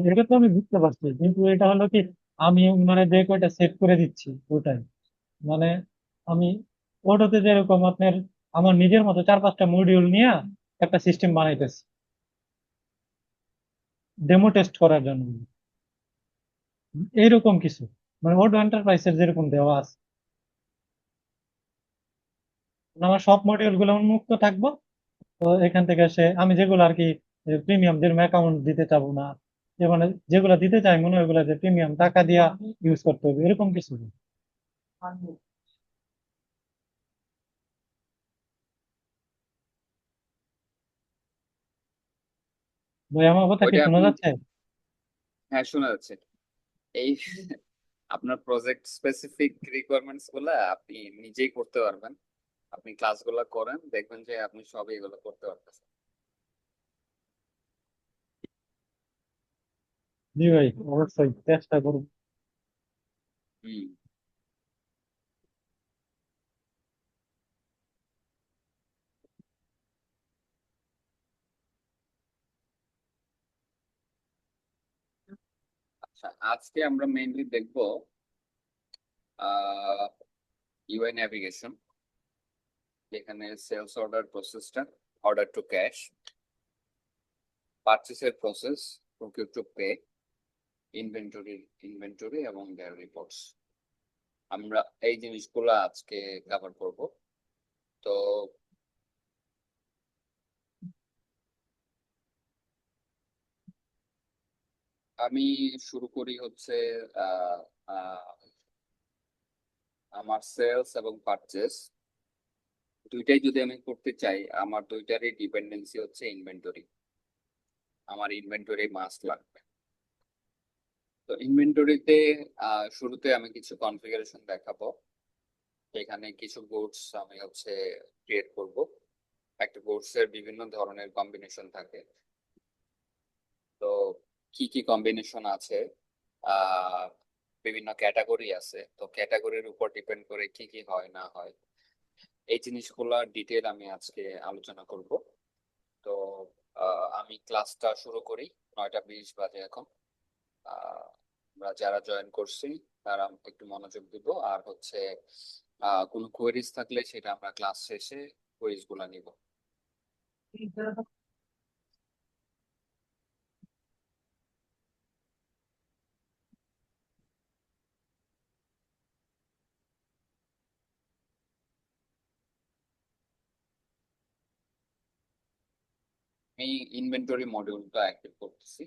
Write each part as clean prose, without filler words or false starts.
এটা তো আমি বুঝতে পারছি, কিন্তু এটা হলো কি, আমি মানে যে কয়টা সেট করে দিচ্ছি ওটাই, মানে আমি ওটাতে যেরকম আপনার আমার নিজের মতো 4-5টা মডিউল নিয়ে একটা সিস্টেম বানাইতেছি ডেমো টেস্ট করার জন্য, এইরকম কিছু, মানে ওড এন্টারপ্রাইজের যেরকম দেওয়া আছে। মানে আমার সব মডিউল গুলো উন্মুক্ত থাকবো, তো এখান থেকে আমি যেগুলো আর কি প্রিমিয়াম, যেরকম অ্যাকাউন্ট দিতে চাবো না, যে মানে যেগুলো দিতে চাই মনে হয় ওগুলো যে প্রিমিয়াম টাকা দিয়া ইউজ করতে হবে, এরকম কিছু না। ভাই আমার কথা কি ওইটা শোনা আপনি, যাচ্ছে? হ্যাঁ শোনা যাচ্ছে। এই আপনার প্রজেক্ট স্পেসিফিক রিকোয়ারমেন্টস গুলা আপনি নিজেই করতে পারবেন। আপনি ক্লাসগুলো করেন, দেখবেন যে আপনি সবই এগুলো করতে পারতেছেন। জি ভাই, অবশ্যই চেষ্টা করবো। হুম। আচ্ছা, আজকে আমরা মেইনলি দেখবো ইউআই ন্যাভিগেশন, যেখানে সেলস অর্ডার প্রসেসটা, অর্ডার টু ক্যাশ, পারচেসের process, procure to pay, inventory এবং দেয়ার রিপোর্টস, আমরা এই জিনিসগুলো আজকে কভার করব। তো আমি শুরু করি হচ্ছে আহ, আহ, আমার সেলস এবং পারচেস দুইটাই যদি আমি করতে চাই, আমার দুইটারই ডিপেন্ডেন্সি হচ্ছে ইনভেন্টরি। আমার ইনভেন্টরি মাস্ট লাগবে। তো ইনভেন্টরিতে শুরুতে আমি কিছু কনফিগারেশন দেখাবো। এখানে কিছু গুডস আমি হচ্ছে ক্রিয়েট করব। একটা গুডস এর বিভিন্ন ধরনের কম্বিনেশন থাকে। তো কি কি কম্বিনেশন আছে, আহ বিভিন্ন ক্যাটাগরি আছে, তো ক্যাটাগরির উপর ডিপেন্ড করে কি কি হয় না হয়, এই জিনিসগুলোর ডিটেল আমি আজকে আলোচনা করব। তো আমি ক্লাসটা শুরু করি। 9টা 20 বাজে এখন। আমরা যারা জয়েন করছি তারা একটু মনোযোগ দিব, আর হচ্ছে কোনো কোয়েরিজ থাকলে সেটা আমরা ক্লাস শেষে কোয়েরিজ গুলা নিব। আমি ইনভেন্টরি মডিউলটা অ্যাক্টিভ করতেছি।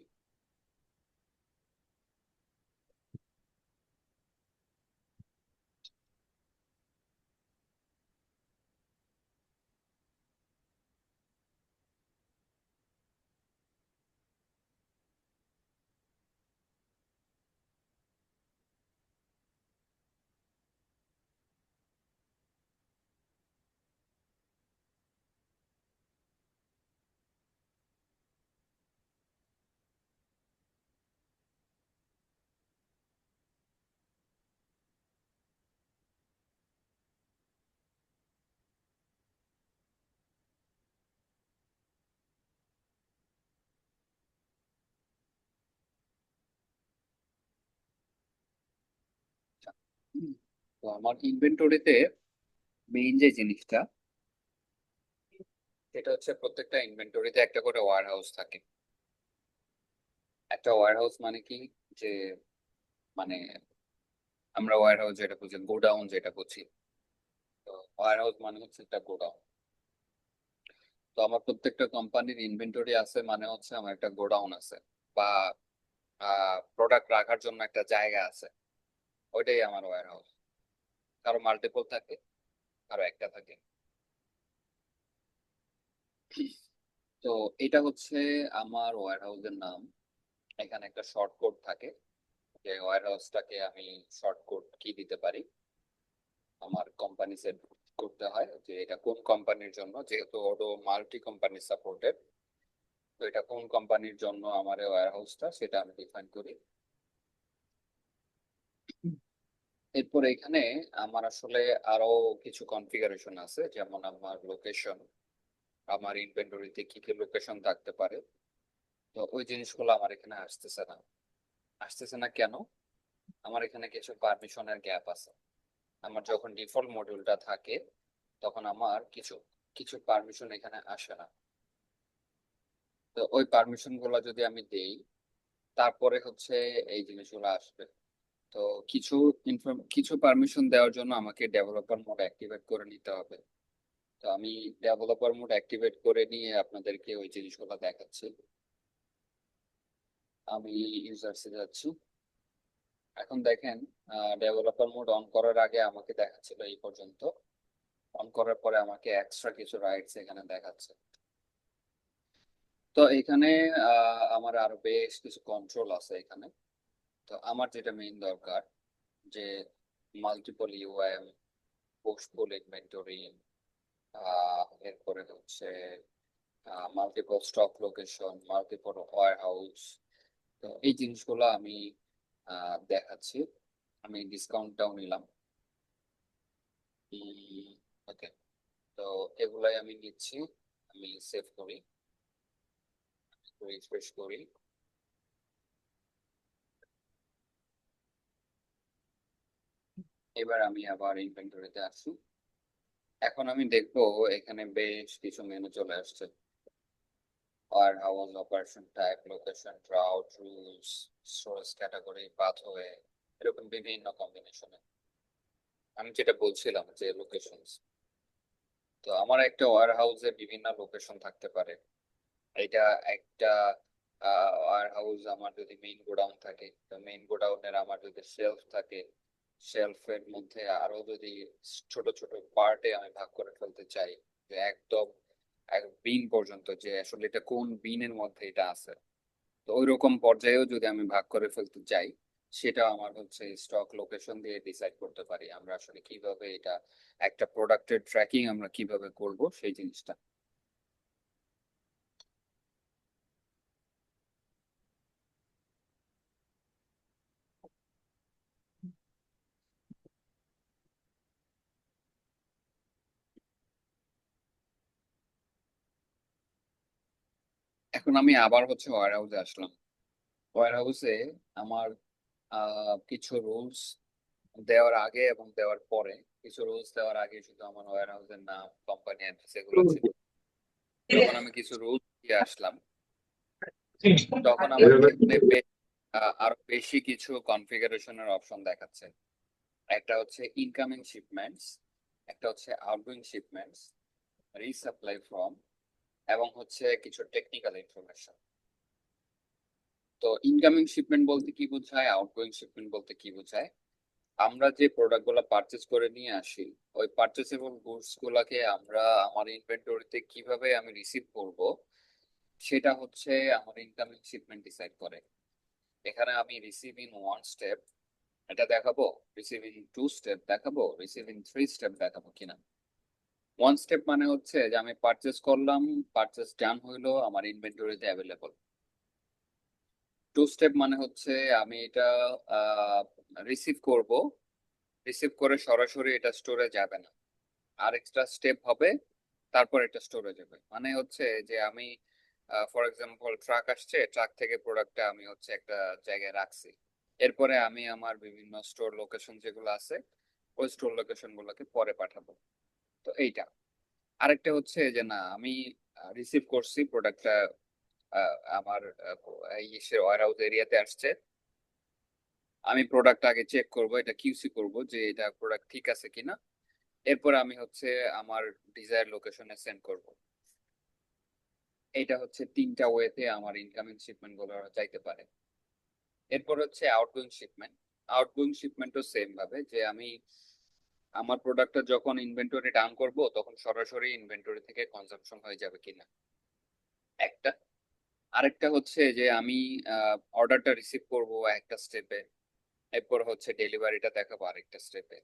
হুম। তো আমার ইনভেন্টরিতে মেইন যে জিনিসটা, সেটা হচ্ছে প্রত্যেকটা ইনভেন্টরিতে একটা করে ওয়্যার হাউস থাকে। একটা ওয়্যার হাউস মানে কি, যে মানে আমরা ওয়্যার হাউস যেটা বুঝি, গোডাউন যেটা বুঝি, তো ওয়্যার হাউস মানে হচ্ছে একটা গোডাউন। তো আমার প্রত্যেকটা কোম্পানির ইনভেন্টরি আছে মানে হচ্ছে আমার একটা গোডাউন আছে, বা প্রোডাক্ট রাখার জন্য একটা জায়গা আছে, ওইটাই আমার ওয়্যার হাউস। কারো মাল্টিপল থাকে, কারো একটা থাকে। তো এটা হচ্ছে আমার ওয়্যার হাউসের নাম। এখানে একটা শর্ট কোড থাকে, যে ওয়্যার হাউসটাকে আমি শর্ট কোড কি দিতে পারি, আমার কোম্পানি সেট করতে হয় যে এটা কোন কোম্পানির জন্য, যেহেতু ওডো মাল্টি কোম্পানি সাপোর্টেড। তো এটা কোন কোম্পানির জন্য আমার ওয়্যার হাউসটা, সেটা আমি ডিফাইন করি। এরপর এখানে আমার আসলে আরো কিছু কনফিগারেশন আছে, যেমন আমার লোকেশন, আমার ইনভেন্টরিতে কি কি লোকেশন থাকতে পারে, তো ওই জিনিসগুলো আমার এখানে আসতেছে না কেন? আমার এখানে কিছু পারমিশনের গ্যাপ আছে। আমার যখন ডিফল্ট মডিউলটা থাকে তখন আমার কিছু কিছু পারমিশন এখানে আসে না। তো ওই পারমিশন গুলো যদি আমি দেই তারপরে হচ্ছে এই জিনিসগুলো আসবে। তো কিছু কিছু পারমিশন দেওয়ার জন্য আমাকে ডেভেলপার মোড অ্যাক্টিভেট করে নিতে হবে। তো আমি ডেভেলপার মোড অ্যাক্টিভেট করে নিয়ে আপনাদেরকে ওই জিনিসগুলো দেখাচ্ছি। আমি ইউজার্সে যাচ্ছি। এখন দেখেন, ডেভেলপার মোড অন করার আগে আমাকে দেখাচ্ছিল এই পর্যন্ত। অন করার পরে আমাকে এক্সট্রা কিছু রাইটস এখানে দেখাচ্ছে। তো এখানে আমার আরো বেশ কিছু কন্ট্রোল আছে এখানে। তো আমার যেটা মেইন দরকার যে মাল্টিপল ইউআইএম, পোস্টফুল ইনভেন্টরি, এরপরে হচ্ছে multiple stock location, multiple warehouse. তো এই জিনিসগুলো আমি দেখাচ্ছি। আমি ডিসকাউন্টটাও নিলাম। ওকে, তো এগুলাই আমি নিচ্ছি। আমি সেভ করি, রিফ্রেশ করি। এবার আমি আবার ইনভেন্টরিতে আসি। এখন আমি দেখবো এখানে বেশ কিছু মেনু চলে আসছে। warehouse, operation type, location, route, rules, storage category, pathway, এরকম বিভিন্ন কম্বিনেশনে। আমি যেটা বলছিলাম যে লোকেশনস, তো আমার একটা ওয়্যার হাউসে বিভিন্ন লোকেশন থাকতে পারে। এটা একটা ওয়্যার হাউস আমার যদি মেইন গোডাউন থাকে, তো মেইন গোডাউনের আমার যদি শেলফ থাকে, শেলফের মধ্যে আরো যদি ছোট ছোট পার্টে আমি ভাগ করে ফেলতে চাই, যে একদম এক বিন পর্যন্ত, যে আসলে এটা কোন বিনের মধ্যে এটা আছে, তো ওই রকম পর্যায়েও যদি আমি ভাগ করে ফেলতে চাই, সেটা আমার হচ্ছে স্টক লোকেশন দিয়ে ডিসাইড করতে পারি আমরা আসলে কিভাবে এটা একটা প্রোডাক্টের ট্র্যাকিং আমরা কিভাবে করব সেই জিনিসটা। এখন আমি আবার হচ্ছে ওয়্যার হাউসে আসলাম। ওয়্যার হাউসে আমার কিছু রুলস দেওয়ার আগে এবং দেওয়ার পরে, কিছু রুলস দেওয়ার আগে শুধু আমার ওয়্যার হাউসের নাম, কোম্পানি অ্যাড্রেস এগুলো ছিল। যখন আমি কিছু রুলস দিয়ে আসলাম তখন আমাকে এখানে আরো বেশি কিছু কনফিগারেশনের অপশন দেখাচ্ছে। একটা হচ্ছে ইনকামিং শিপমেন্টস, একটা হচ্ছে আউটগোয়িং শিপমেন্টস, রিসাপ্লাই ফ্রম, এবং হচ্ছে কিছু টেকনিক্যাল ইনফরমেশন। তো ইনকামিং শিপমেন্ট বলতে কি বোঝায়, আউটগোয়িং শিপমেন্ট বলতে কি বোঝায়, আমরা যে প্রোডাক্ট গুলো পারচেজ করে নিয়ে আসি, ওই পারচেসেবল গুডস গুলাকে আমরা আমার ইনভেন্টরিতে কিভাবে আমি রিসিভ করব, সেটা হচ্ছে আমার ইনকামিং শিপমেন্ট ডিসাইড করে। এখানে আমি রিসিভ ইন ওয়ান স্টেপ এটা দেখাবো, রিসিভ ইন টু স্টেপ দেখাবো, রিসিভ ইন থ্রি স্টেপ দেখাবো কিনা। ওয়ান স্টেপ মানে হচ্ছে যে আমি পারচেস করলাম, পারচেস ডান হইলো, আমার ইনভেন্টরিতে অ্যাভেলেবল। টু স্টেপ মানে হচ্ছে আমি এটা রিসিভ করব, রিসিভ করে সরাসরি এটা স্টোরে যাবে না, আর এক্সট্রা স্টেপ হবে, তারপর এটা স্টোরে যাবে। মানে হচ্ছে যে আমি ফর এক্সাম্পল ট্রাক আসছে, ট্রাক থেকে প্রোডাক্টটা আমি হচ্ছে একটা জায়গায় রাখছি, এরপরে আমি আমার বিভিন্ন স্টোর লোকেশন যেগুলো আছে ওই স্টোর লোকেশন গুলোকে পরে পাঠাবো। তো এইটা। আরেকটা হচ্ছে যে না, আমি রিসিভ করছি প্রোডাক্টটা, আমার ওয়্যার হাউস এরিয়াতে আসছে, আমি প্রোডাক্ট আগে চেক করব, এটা কিউসি করব যে এটা প্রোডাক্ট ঠিক আছে কিনা, এরপর আমি হচ্ছে আমার ডিজায়ার লোকেশনে সেন্ড করব। এটা হচ্ছে তিনটা ওয়েতে আমার ইনকামিং শিপমেন্ট গুলো যাইতে পারে। এরপর হচ্ছে আউটগোয়িং শিপমেন্ট। আউটগোয়িং শিপমেন্টও সেম ভাবে, যে আমি আমার প্রোডাক্টটা যখন ইনভেন্টরি ডাউন করব তখন সরাসরি ইনভেন্টরি থেকে কনজাম্পশন হয়ে যাবে কিনা, একটা। আরেকটা হচ্ছে যে আমি অর্ডারটা রিসিভ করব একটা স্টেপে, এরপর হচ্ছে ডেলিভারিটা দেখাবো আরেকটা স্টেপে।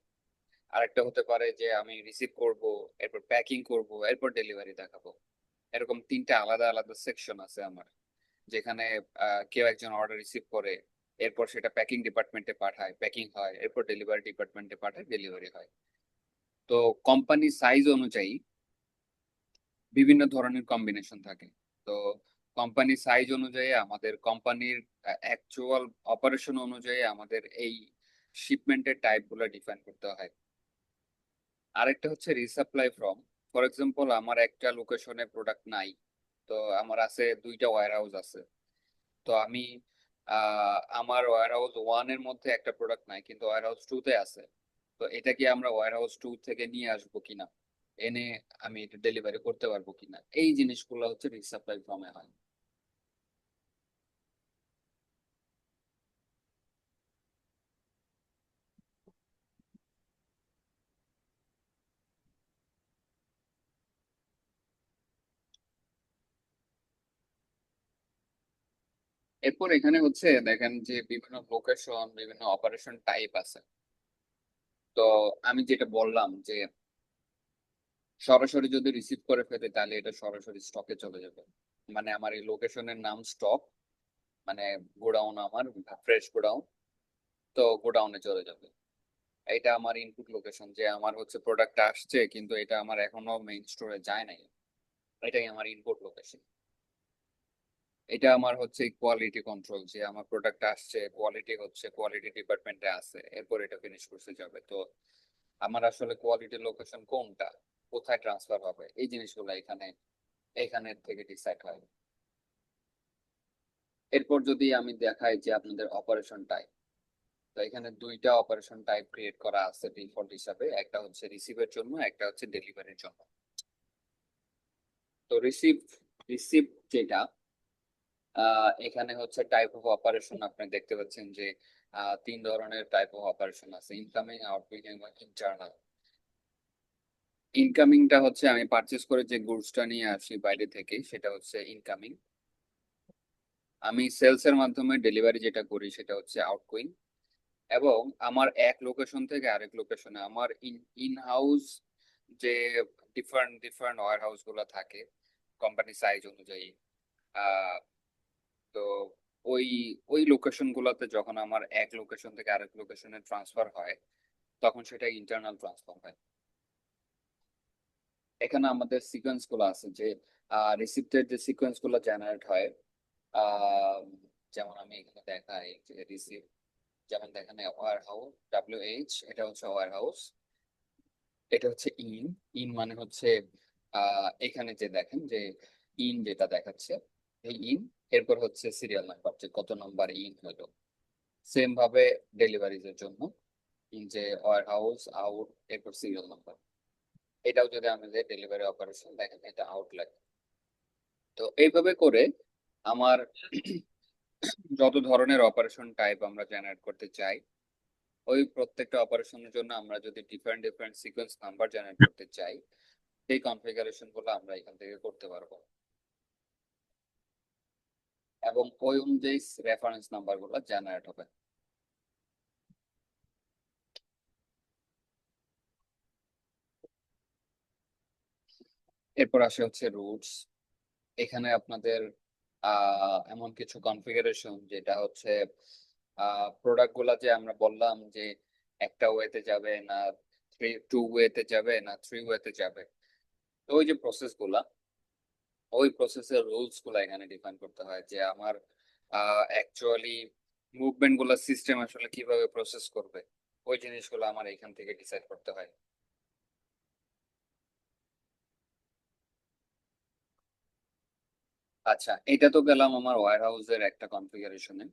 আরেকটা হতে পারে যে আমি রিসিভ করব, এরপর প্যাকিং করব, এরপর ডেলিভারি দেখাবো। এরকম তিনটা আলাদা আলাদা সেকশন আছে আমার, যেখানে কেউ একজন অর্ডার রিসিভ করে, এরপর সেটা প্যাকিং ডিপার্টমেন্টে পাঠায়, প্যাকিং হয়, এরপর ডেলিভারি ডিপার্টমেন্টে পাঠায়, ডেলিভারি হয়। তো কোম্পানি সাইজ অনুযায়ী বিভিন্ন ধরনের কম্বিনেশন থাকে। তো কোম্পানি সাইজ অনুযায়ী আমাদের কোম্পানির অ্যাকচুয়াল অপারেশন অনুযায়ী আমাদের এই শিপমেন্টের টাইপ গুলো ডিফাইন করতে হয়। আরেকটা হচ্ছে রিসাপ্লাই ফ্রম। ফর এক্সাম্পল আমার একটা লোকেশনে প্রোডাক্ট নাই, তো আমার আছে দুইটা ওয়্যার হাউস আছে। তো আমি আমার ওয়্যার হাউস ওয়ান এর মধ্যে একটা প্রোডাক্ট নাই, কিন্তু ওয়্যার হাউস টু তে আছে। তো এটা কি আমরা ওয়্যার হাউস টু থেকে নিয়ে আসবো কিনা, এনে আমি এটা ডেলিভারি করতে পারবো কিনা, এই জিনিসগুলো হচ্ছে রিসাপ্লাই ফ্রমে হয়। এরপর এখানে হচ্ছে দেখেন যে বিভিন্ন লোকেশন, বিভিন্ন অপারেশন টাইপ আছে। তো আমি যেটা বললাম যে সরাসরি যদি রিসিভ করে ফেলে তাহলে এটা সরাসরি স্টকে চলে যাবে। মানে আমার এই লোকেশনের নাম স্টক, মানে গোডাউন, আমার ফ্রেশ গোডাউন, তো গোডাউনে চলে যাবে। এটা আমার ইনপুট লোকেশন, যে আমার হচ্ছে প্রোডাক্ট আসছে কিন্তু এটা আমার এখনো মেইন স্টোরে যায় নাই, এটাই আমার ইনপুট লোকেশন। এটা আমার হচ্ছে কোয়ালিটি কন্ট্রোল, যে আমার প্রোডাক্ট আসছে, কোয়ালিটি হচ্ছে কোয়ালিটি ডিপার্টমেন্টে আছে, এরপর এটা ফিনিশ করতে যাবে। তো আমার আসলে কোয়ালিটি লোকেশন কোনটা, কোথায় ট্রান্সফার হবে, এই জিনিসগুলো এখানে এখানের থেকে ডিসাইড হয়। এরপর যদি আমি দেখাই যে আপনাদের অপারেশন টাইপ, তো এখানে দুইটা অপারেশন টাইপ ক্রিয়েট করা আছে ডিফল্ট হিসাবে, একটা হচ্ছে রিসিভের জন্য, একটা হচ্ছে ডেলিভারির জন্য। তো রিসিভ রিসিভ যেটা, এখানে হচ্ছে টাইপ অফ অপারেশন আপনি দেখতে পাচ্ছেন যে তিন ধরনের টাইপ অফ অপারেশন আছে: ইনকামিং, আউটগোয়িং এবং ইন্টারনাল। ইনকামিংটা হচ্ছে আমি পারচেজ করে যে গুডসটা নিয়ে আসি বাইরে থেকে, সেটা হচ্ছে ইনকামিং। আমি সেলস এর মাধ্যমে ডেলিভারি যেটা করি সেটা হচ্ছে আউটগোয়িং। এবং আমার এক লোকেশন থেকে আরেক লোকেশনে আমার ইন হাউস যে ডিফারেন্ট ডিফারেন্ট ওয়্যার হাউস গুলো থাকে কোম্পানি সাইজ অনুযায়ী, আহ তো ওই ওই লোকেশন গুলোতে যখন আমার এক লোকেশন থেকে আরেক লোকেশনে ট্রান্সফার হয়, তখন সেটা ইন্টারনাল ট্রান্সফার হয়। এখানে আমাদের সিকোয়েন্স গুলো আছে, যে রিসিপ্টের যে সিকোয়েন্স গুলো জেনারেট হয়। আহ, যেমন আমি এখানে দেখাই যে রিসিপ্ট, যেমন দেখেন ওয়্যার হাউস WH, এটা হচ্ছে ওয়্যার হাউস, এটা হচ্ছে ইন। ইন মানে হচ্ছে এখানে যে দেখেন যে ইন যেটা দেখাচ্ছে, এই ইন। এরপর হচ্ছে সিরিয়াল নাম্বার, যে কত নাম্বার ইন হলো। সেম ভাবে ডেলিভারিজ এর জন্য ইন, যে ওয়্যার হাউস আউট, এরপর সিরিয়াল নাম্বার। এটাও যদি আমাদের ডেলিভারি অপারেশন দেখেন, এটা আউট লাগে। তো এইভাবে করে আমার যত ধরনের অপারেশন টাইপ আমরা জেনারেট করতে চাই, ওই প্রত্যেকটা অপারেশনের জন্য আমরা যদি different different sequence number generate করতে চাই, সেই কনফিগারেশন গুলো আমরা এখান থেকে করতে পারবো। এবং ওই অনুযায়ী রেফারেন্স নাম্বার গুলো জেনারেট হবে। এরপর আসে হচ্ছে রুটস। এখানে আপনাদের এমন কিছু কনফিগারেশন, যেটা হচ্ছে প্রোডাক্ট গুলা যে আমরা বললাম যে একটা ওয়েতে যাবে না, টু ওয়েতে যাবে না, থ্রি ওয়েতে যাবে, তো ওই যে প্রসেস গুলা, ওই প্রসেসের রুলস গুলা এখানে ডিফাইন করতে হয়, যে আমার অ্যাকচুয়ালি মুভমেন্ট গুলা সিস্টেম আসলে কিভাবে প্রসেস করবে, ওই জিনিসগুলো আমার এখান থেকে ডিসাইড করতে হয়। আচ্ছা, এটা তো গেলাম আমার ওয়্যার হাউসের একটা কনফিগারেশনে।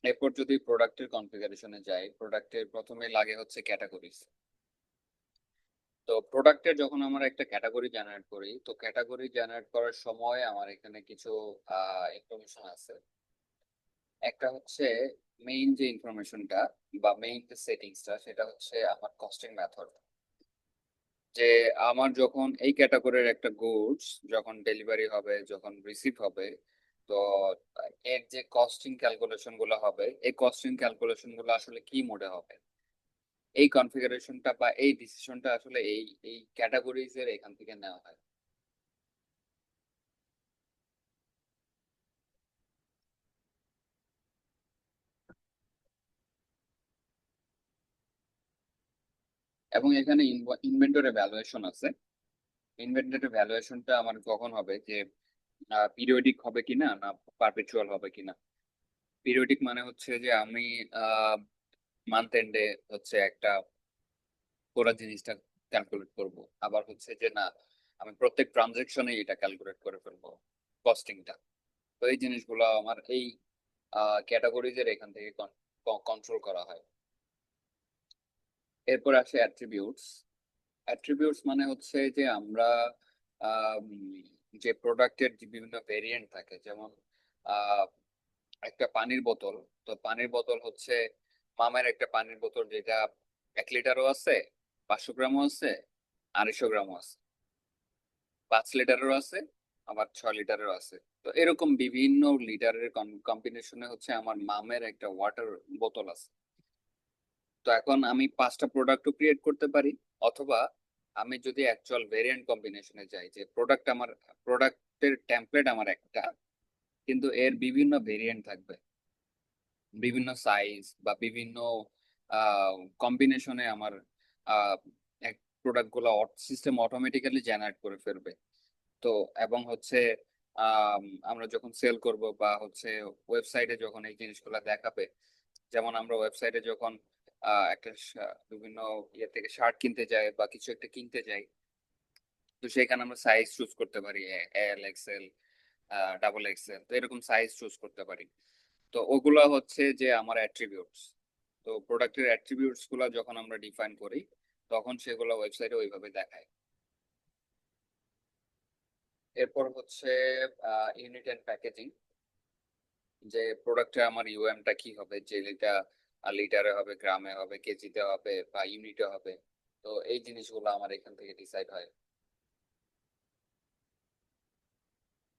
এরপর যদি প্রোডাক্টের কনফিগারেশনে যাই, প্রোডাক্টের প্রথমে লাগে হচ্ছে ক্যাটাগরিজ। তো প্রোডাক্টের যখন আমরা একটা ক্যাটাগরি জেনারেট করি, তো ক্যাটাগরি জেনারেট করার সময় আমার এখানে কিছু ইনফরমেশন আছে। একটা হচ্ছে মেইন যে ইনফরমেশনটা বা মেইন যে সেটিংসটা, সেটা হচ্ছে আমার কস্টিং মেথড। যে আমার যখন এই ক্যাটাগরির একটা গুডস যখন ডেলিভারি হবে, যখন রিসিভ হবে, তো এর যে কস্টিং ক্যালকুলেশন গুলো হবে, এই কস্টিং ক্যালকুলেশন গুলো আসলে কি মোডে হবে, এই কনফিগারেশনটা বা এই ডিসিশনটা আসলে এই এই ক্যাটাগরিজ এর এখান থেকে নেওয়া হয়। এবং এখানে ইনভেন্টরি ভ্যালুয়েশন আছে। ইনভেন্টরি ভ্যালুয়েশনটা আমার কখন হবে, যে পিরিয়ডিক হবে কিনা না পারপেচুয়াল হবে কিনা। পিরিয়ডিক মানে হচ্ছে যে আমি মান্থ এন্ডে হচ্ছে একটা পুরো জিনিসটা ক্যালকুলেট করব, আবার হচ্ছে যে না আমি প্রত্যেক ট্রানজেকশনে এটা ক্যালকুলেট করে ফেলবো কস্টিংটা। তো এই জিনিসগুলো আমার এই ক্যাটাগরিজের এখান থেকে কন্ট্রোল করা হয়। এরপর আসে অ্যাট্রিবিউটস। অ্যাট্রিবিউটস মানে হচ্ছে যে আমরা আম, যে প্রোডাক্টের যে বিভিন্ন ভেরিয়েন্ট থাকে, যেমন আহ, একটা পানির বোতল। তো পানির বোতল হচ্ছে মামের একটা পানির বোতল, যেটা 1 লিটারও আছে, 500 গ্রামও আছে, 250 গ্রামও আছে, 5 লিটারেরও আছে, আবার 6 লিটারেরও আছে। তো এরকম বিভিন্ন লিটারের কম্বিনেশনে হচ্ছে আমার মামের একটা ওয়াটার বোতল আছে। তো এখন আমি 5টা প্রোডাক্টও ক্রিয়েট করতে পারি, অথবা আমি যদি অ্যাকচুয়াল ভেরিয়েন্ট কম্বিনেশনে যাই, যে প্রোডাক্টের টেমপ্লেট আমার একটা, কিন্তু এর বিভিন্ন ভেরিয়েন্ট থাকবে, বিভিন্ন সাইজ বা বিভিন্ন কম্বিনেশনে আমার আহ, এক প্রোডাক্ট গুলো সিস্টেম অটোমেটিক্যালি জেনারেট করে ফেলবে। তো এবং হচ্ছে আমরা যখন সেল করব বা হচ্ছে ওয়েবসাইটে যখন এই জিনিসগুলো দেখাবে, যেমন আমরা ওয়েবসাইটে যখন একটা বিভিন্ন ইয়ে থেকে শার্ট কিনতে যাই বা কিছু একটা কিনতে যাই, তো সেখানে আমরা সাইজ চুজ করতে পারি, এল, এক্সেল, ডাবল এক্সেল, তো এরকম সাইজ চুজ করতে পারি। তো ওগুলো হচ্ছে যে আমার অ্যাট্রিবিউটস। তো প্রোডাক্টের অ্যাট্রিবিউটস গুলো যখন আমরা ডিফাইন করি, তখন সেগুলো ওয়েবসাইটে ওইভাবে দেখায়। এরপর হচ্ছে ইউনিট এন্ড প্যাকেজিং। যে প্রোডাক্টে আমার ইউএমটা কি হবে, যে এটা লিটারে হবে, গ্রামে হবে, কেজিতে হবে বা ইউনিটে হবে। তো এই জিনিসগুলো আমার এখান থেকে ডিসাইড হয়।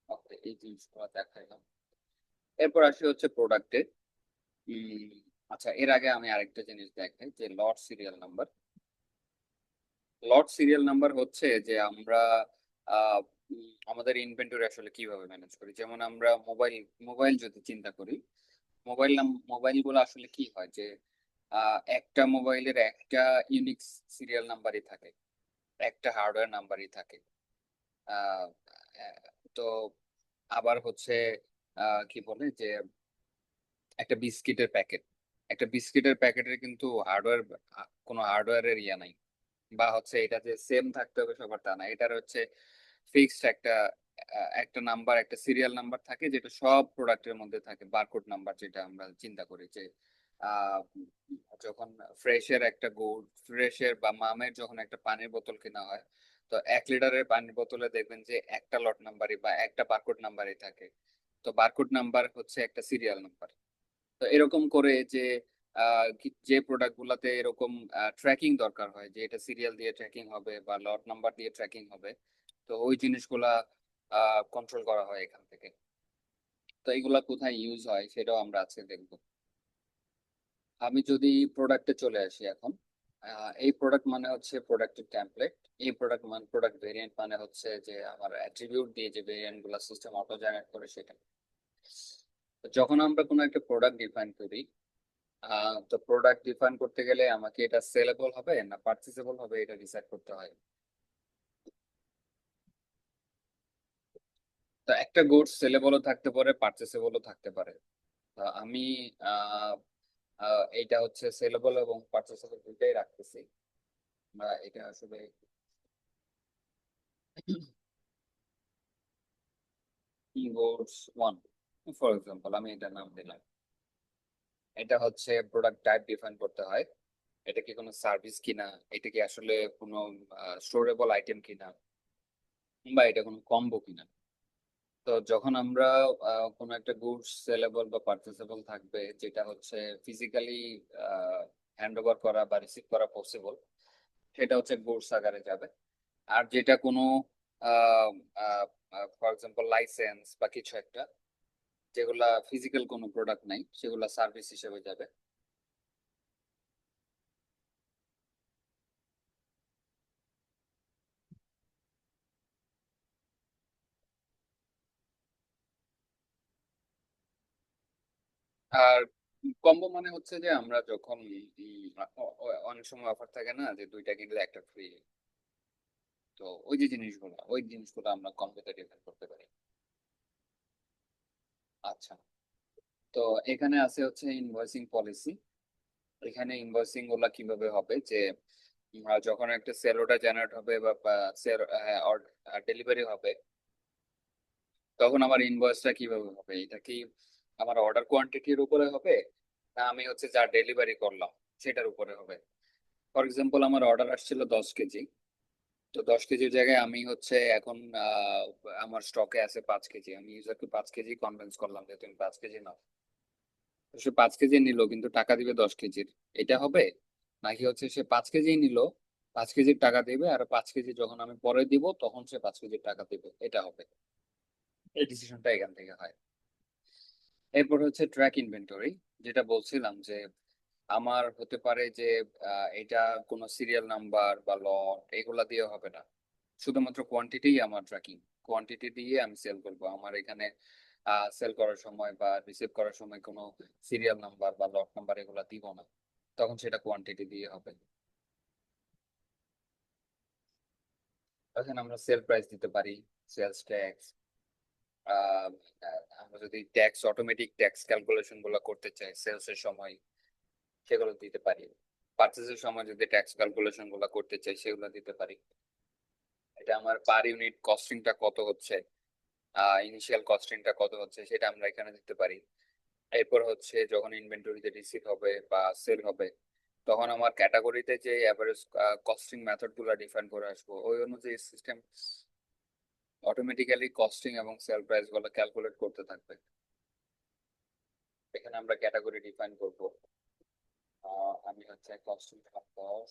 ওকে, এই জিনিসগুলো দেখাইলাম। এরপর আসি হচ্ছে প্রোডাক্টে। আচ্ছা, এর আগে আমি আরেকটা জিনিস দেখাই, যে লট সিরিয়াল নাম্বার। লট সিরিয়াল নাম্বার হচ্ছে যে আমরা আহ, আমাদের ইনভেন্টরি আসলে কিভাবে ম্যানেজ করি। যেমন আমরা মোবাইল মোবাইল যদি চিন্তা করি, মোবাইল গুলো আসলে কি হয় যে একটা মোবাইলের একটা ইউনিক সিরিয়াল নাম্বারই থাকে, একটা হার্ডওয়্যার নাম্বারই থাকে। আহ, আহ, তো আবার হচ্ছে কি বলে যে একটা বিস্কিটের প্যাকেটের কিন্তু কোনো হার্ডওয়্যারের ইয়া নাই, বা হচ্ছে এটা যে সেম থাকতে হবে সবার তা না। এটার হচ্ছে ফিক্সড একটা নাম্বার, একটা সিরিয়াল নাম্বার থাকে, যেটা সব প্রোডাক্টের মধ্যে থাকে। বারকোড নাম্বার, যেটা আমরা চিন্তা করি যে আহ, যখন ফ্রেশের বা মামের যখন একটা পানির বোতল কেনা হয়, তো 1 লিটারের পানির বোতলে দেখবেন যে একটা লট নাম্বারই বা একটা বারকোড নাম্বারই থাকে। তো বারকোড নাম্বার হচ্ছে একটা সিরিয়াল নাম্বার। তো এরকম করে যে যে প্রোডাক্ট গুলাতে এরকম ট্র্যাকিং দরকার হয়, যে এটা সিরিয়াল দিয়ে ট্র্যাকিং হবে বা লট নাম্বার দিয়ে ট্র্যাকিং হবে, তো ওই জিনিসগুলা কন্ট্রোল করা হয় এখান থেকে। তো এগুলা কোথায় ইউজ হয় সেটাও আমরা আজকে দেখবো। আমি যদি প্রোডাক্টে চলে আসি এখন, এই প্রোডাক্ট মানে হচ্ছে প্রোডাক্টের টেমপ্লেট। এই প্রোডাক্ট ভেরিয়েন্ট মানে হচ্ছে যে আমার অ্যাট্রিবিউট দিয়ে যে ভেরিয়েন্ট গুলা সিস্টেম অটো জেনারেট করে সেটা। তো যখন আমরা কোনো একটা প্রোডাক্ট ডিফাইন করি, তো প্রোডাক্ট ডিফাইন করতে গেলে আমাকে এটা সেলেবল হবে না পারচেসেবল হবে এটা ডিসাইড করতে হয়। তো একটা গুডস সেলেবলও থাকতে পারে, পারচেসেবলও থাকতে পারে। তো আমি আহ, এইটা হচ্ছে সেলেবল এবং পারচেসেবল দুইটাই রাখতেছি। এটা আসলে গুডস ওয়ান, ফর এক্সাম্পল আমি এটার নাম দিলাম। এটা হচ্ছে প্রোডাক্ট টাইপ ডিফাইন করতে হয়, এটা কি কোনো সার্ভিস কিনা, এটা কি আসলে কোনো স্টোরেবল আইটেম কিনা, বা এটা কোনো কম্বো কিনা। তো যখন আমরা কোনো একটা গুডস সেলেবল বা পারচেসেবল থাকবে, যেটা হচ্ছে ফিজিক্যালি হ্যান্ড ওভার করা বা রিসিভ করা পসিবল, সেটা হচ্ছে গুডস আকারে যাবে। আর যেটা কোনো ফর এক্সাম্পল লাইসেন্স বা কিছু একটা, যেগুলা ফিজিক্যাল কোনো প্রোডাক্ট নাই, সেগুলা সার্ভিস হিসেবে যাবে। আর কম্বো মানে হচ্ছে যে আমরা যখন অনেক সময় অফার থাকে না, যে দুইটা কিনলে একটা ফ্রি। তো ওই জিনিসগুলো আমরা কম্বোতে ডিফাইন করতে পারি। আচ্ছা, তো এখানে আছে হচ্ছে ইনভয়েসিং পলিসি। এখানে ইনভয়েসিং গুলা কিভাবে হবে যে যখন একটা সেল অর্ডার জেনারেট হবে বা সেল ডেলিভারি হবে, তখন আমার ইনভয়েসটা কিভাবে হবে? এটা কি আমার অর্ডার কোয়ান্টিটির উপরে হবে, না আমি হচ্ছে যা ডেলিভারি করলাম সেটার উপরে হবে? ফর এক্সাম্পল, আমার অর্ডার আসছিল 10 কেজি। তো 10 কেজির জায়গায় আমি হচ্ছে এখন আমার স্টকে আছে 5 কেজি, আমি ইউজারকে 5 কেজি কনভিন্স করলাম যে তুমি 5 কেজি নাও। তো সে 5 কেজি নিল কিন্তু টাকা দিবে 10 কেজির, এটা হবে? নাকি হচ্ছে সে 5 কেজি নিল, 5 কেজির টাকা দিবে, আর 5 কেজি যখন আমি পরে দিব তখন সে 5 কেজির টাকা দিবে, এটা হবে? এই ডিসিশনটা এখান থেকে হয়। এরপর হচ্ছে ট্র্যাক ইনভেন্টরি, যেটা বলছিলাম যে আমার হতে পারে যে এটা কোনো সিরিয়াল নাম্বার বা লট এগুলা দিয়ে হবে না, শুধুমাত্র কোয়ান্টিটি আমার ট্র্যাকিং। কোয়ান্টিটি দিয়ে আমি সেল করব, আমার এখানে সেল করার সময় বা রিসিভ করার সময় কোনো সিরিয়াল নাম্বার বা লট নাম্বার এগুলা দিব না, তখন সেটা কোয়ান্টিটি দিয়ে হবে। তখন আমরা সেল প্রাইস দিতে পারি, সেলস ট্যাক্স। আমরা যদি ট্যাক্স, অটোমেটিক ট্যাক্স ক্যালকুলেশন গুলো করতে চাই সেলস এর সময়, সেগুলো দিতে পারি। পারচেজের সময় যদি ট্যাক্স ক্যালকুলেশন গুলো করতে চাই সেগুলো দিতে পারি। এটা আমার পার ইউনিট কস্টিংটা কত হচ্ছে, ইনিশিয়াল কস্টিংটা কত হচ্ছে সেটা আমরা এখানে দিতে পারি। এরপর হচ্ছে যখন ইনভেন্টরিতে রিসিভ হবে বা সেল হবে, তখন আমার ক্যাটাগরিতে যে অ্যাভারেজ কস্টিং মেথড গুলো ডিফাইন করে আসবো, ওই অনুযায়ী সিস্টেম অটোমেটিক্যালি কস্টিং এবং সেল প্রাইস গুলো ক্যালকুলেট করতে থাকবে। এখানে আমরা ক্যাটাগরি ডিফাইন করব। আমি হচ্ছে কস্টিং 10,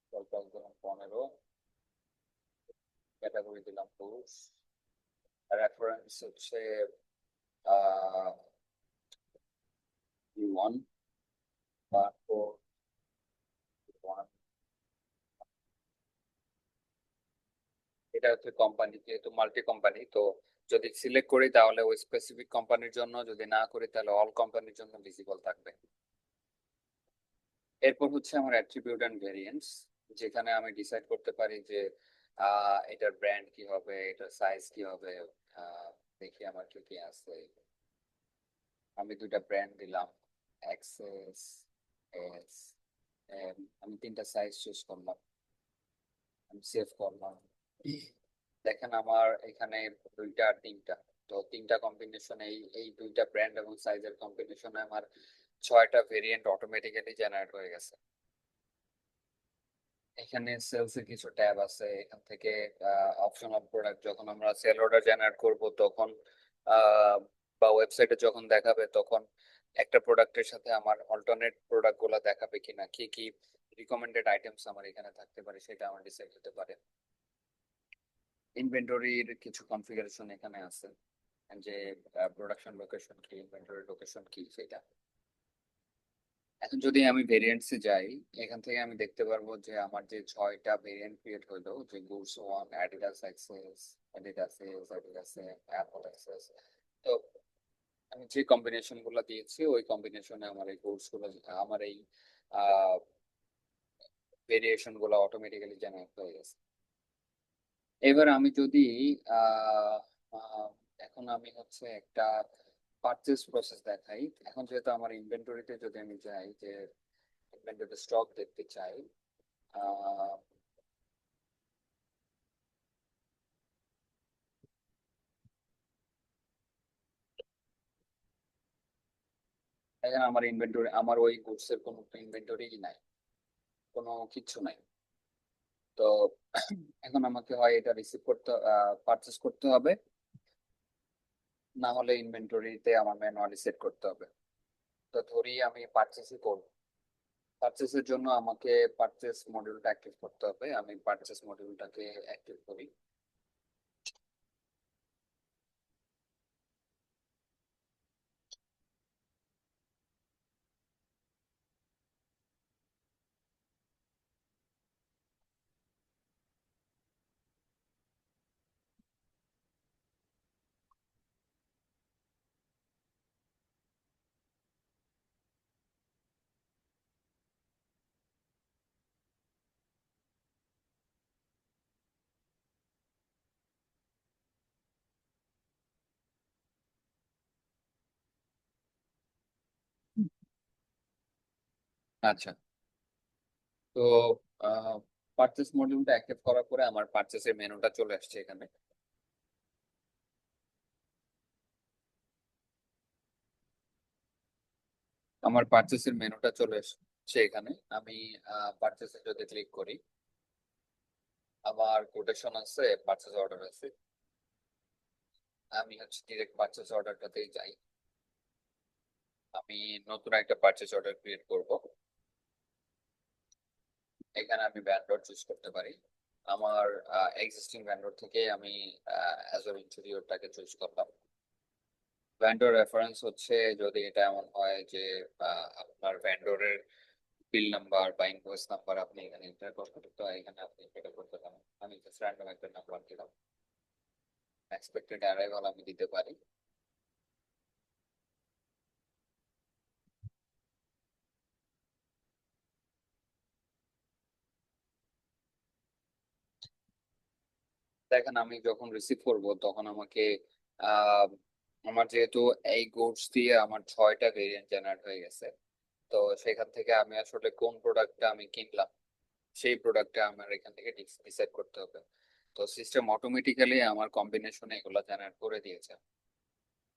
সেল প্রাইস দিলাম 15, ক্যাটাগরি দিলাম টুলস, রেফারেন্স হচ্ছে ওয়ান, তারপর one। এটা হচ্ছে কোম্পানি, যেহেতু মাল্টি কোম্পানি, তো যদি সিলেক্ট করি তাহলে ওই স্পেসিফিক কোম্পানির জন্য, যদি না করি তাহলে অল কোম্পানির জন্য ভিজিবল থাকবে। এরপর হচ্ছে আমার অ্যাট্রিবিউট এন্ড ভেরিয়েন্স, যেখানে আমি ডিসাইড করতে পারি যে এটার ব্র্যান্ড কি হবে, এটার সাইজ কি হবে। দেখি আমার কি কি আছে। আমি দুইটা ব্র্যান্ড দিলাম, এক্সএস, এস, এম। আমি তিনটা সাইজ চুজ করলাম, আমি সেভ করলাম। দেখেন আমার এখানে দুইটা আর তিনটা, তো তিনটা কম্বিনেশন, এই এই দুইটা ব্র্যান্ড এবং সাইজের কম্বিনেশনে আমার 6টা ভেরিয়েন্ট অটোমেটিক্যালি জেনারেট হয়ে গেছে। এখানে সেলস এর কিছু ট্যাব আছে, এখান থেকে অপশনাল প্রোডাক্ট যখন আমরা সেল অর্ডার জেনারেট করব তখন আহ, বা ওয়েবসাইটে যখন দেখাবে তখন একটা প্রোডাক্টের সাথে আমার অল্টারনেট প্রোডাক্ট গুলা দেখাবে কিনা, কি কি রিকমেন্ডেড আইটেমস আমার এখানে থাকতে পারে সেটা আমার ডিসাইড হতে পারে। ইনভেন্টরির কিছু কনফিগারেশন এখানে আছে, যে প্রোডাকশন লোকেশন কি, ইনভেন্টরি লোকেশন কি সেটা। এখন যদি আমি ভেরিয়েন্টসে যাই, এখান থেকে আমি দেখতে পারবো যে আমার যে 6টা ভেরিয়েন্ট ক্রিয়েট হলো, যে goods one, Adidas XS, Adidas S, Adidas Apple XS. তো আমি যে কম্বিনেশন গুলো দিয়েছি ওই কম্বিনেশনে আমার এই কোর্স গুলো, আমার এই ভেরিয়েশন গুলো অটোমেটিক্যালি জেনারেট হয়ে গেছে। এবার আমি যদি আহ আহ, এখন আমি হচ্ছে একটা পারচেস প্রসেস দেখাই। এখন যেহেতু আমার ইনভেন্টরিতে যদি আমি যাই, যে ইনভেন্টরি স্টক দেখতে চাই, আহ, এখানে আমার ইনভেন্টরি, আমার ওই গুডস এর কোনো ইনভেন্টরি নাই, কোনো কিছু নাই। তো এখন আমাকে হয় এটা রিসিভ করতে, পারচেস করতে হবে, না হলে ইনভেন্টরিতে আমার ম্যানুয়ালি সেট করতে হবে। তো ধরি আমি পারচেসই করব, পারচেসের জন্য আমাকে পারচেস মডিউলটা অ্যাক্টিভ করতে হবে। আমি পারচেস মডিউলটাকে অ্যাক্টিভ করি। আচ্ছা, তো পারচেস মডিউলটা অ্যাক্টিভ করার পরে আমার পারচেসের মেনুটা চলে আসছে এখানে। আমার পারচেসের মেনুটা চলে এসেছে এখানে। আমি পারচেসে যদি ক্লিক করি, আমার কোটেশন আছে, পারচেস অর্ডার আছে। আমি হচ্ছে ডিরেক্ট পারচেস অর্ডারটাতেই যাই। আমি নতুন একটা পারচেস অর্ডার ক্রিয়েট করব। এখানে আমি ভ্যান্ডর চুজ করতে পারি। আমার এক্সিস্টিং ভ্যান্ডর থেকে আমি অ্যাজোর ইন্টেরিয়রটাকে চুজ করলাম। ভ্যান্ডর রেফারেন্স হচ্ছে যদি এটা এমন হয় যে আপনার ভ্যান্ডরের বিল নাম্বার বা ইনভয়েস নাম্বার আপনি এখানে এন্টার করতে, তো এখানে আপনি এটা করতে পারেন। আমি জাস্ট র্যান্ডম একটা নাম্বার দিলাম। এক্সপেক্টেড অ্যারাইভাল আমি দিতে পারি। দেখেন আমি যখন রিসিভ করব তখন আমাকে আহ আমার যেহেতু এই গুডস দিয়ে আমার 6টা ভেরিয়েন্ট জেনারেট হয়ে গেছে, তো সেখান থেকে আমি আসলে কোন প্রোডাক্টটা আমি কিনলাম সেই প্রোডাক্টটা আমার এখান থেকে ডিসাইড করতে হবে। তো সিস্টেম অটোমেটিক্যালি আমার কম্বিনেশনে এগুলো জেনারেট করে দিয়েছে।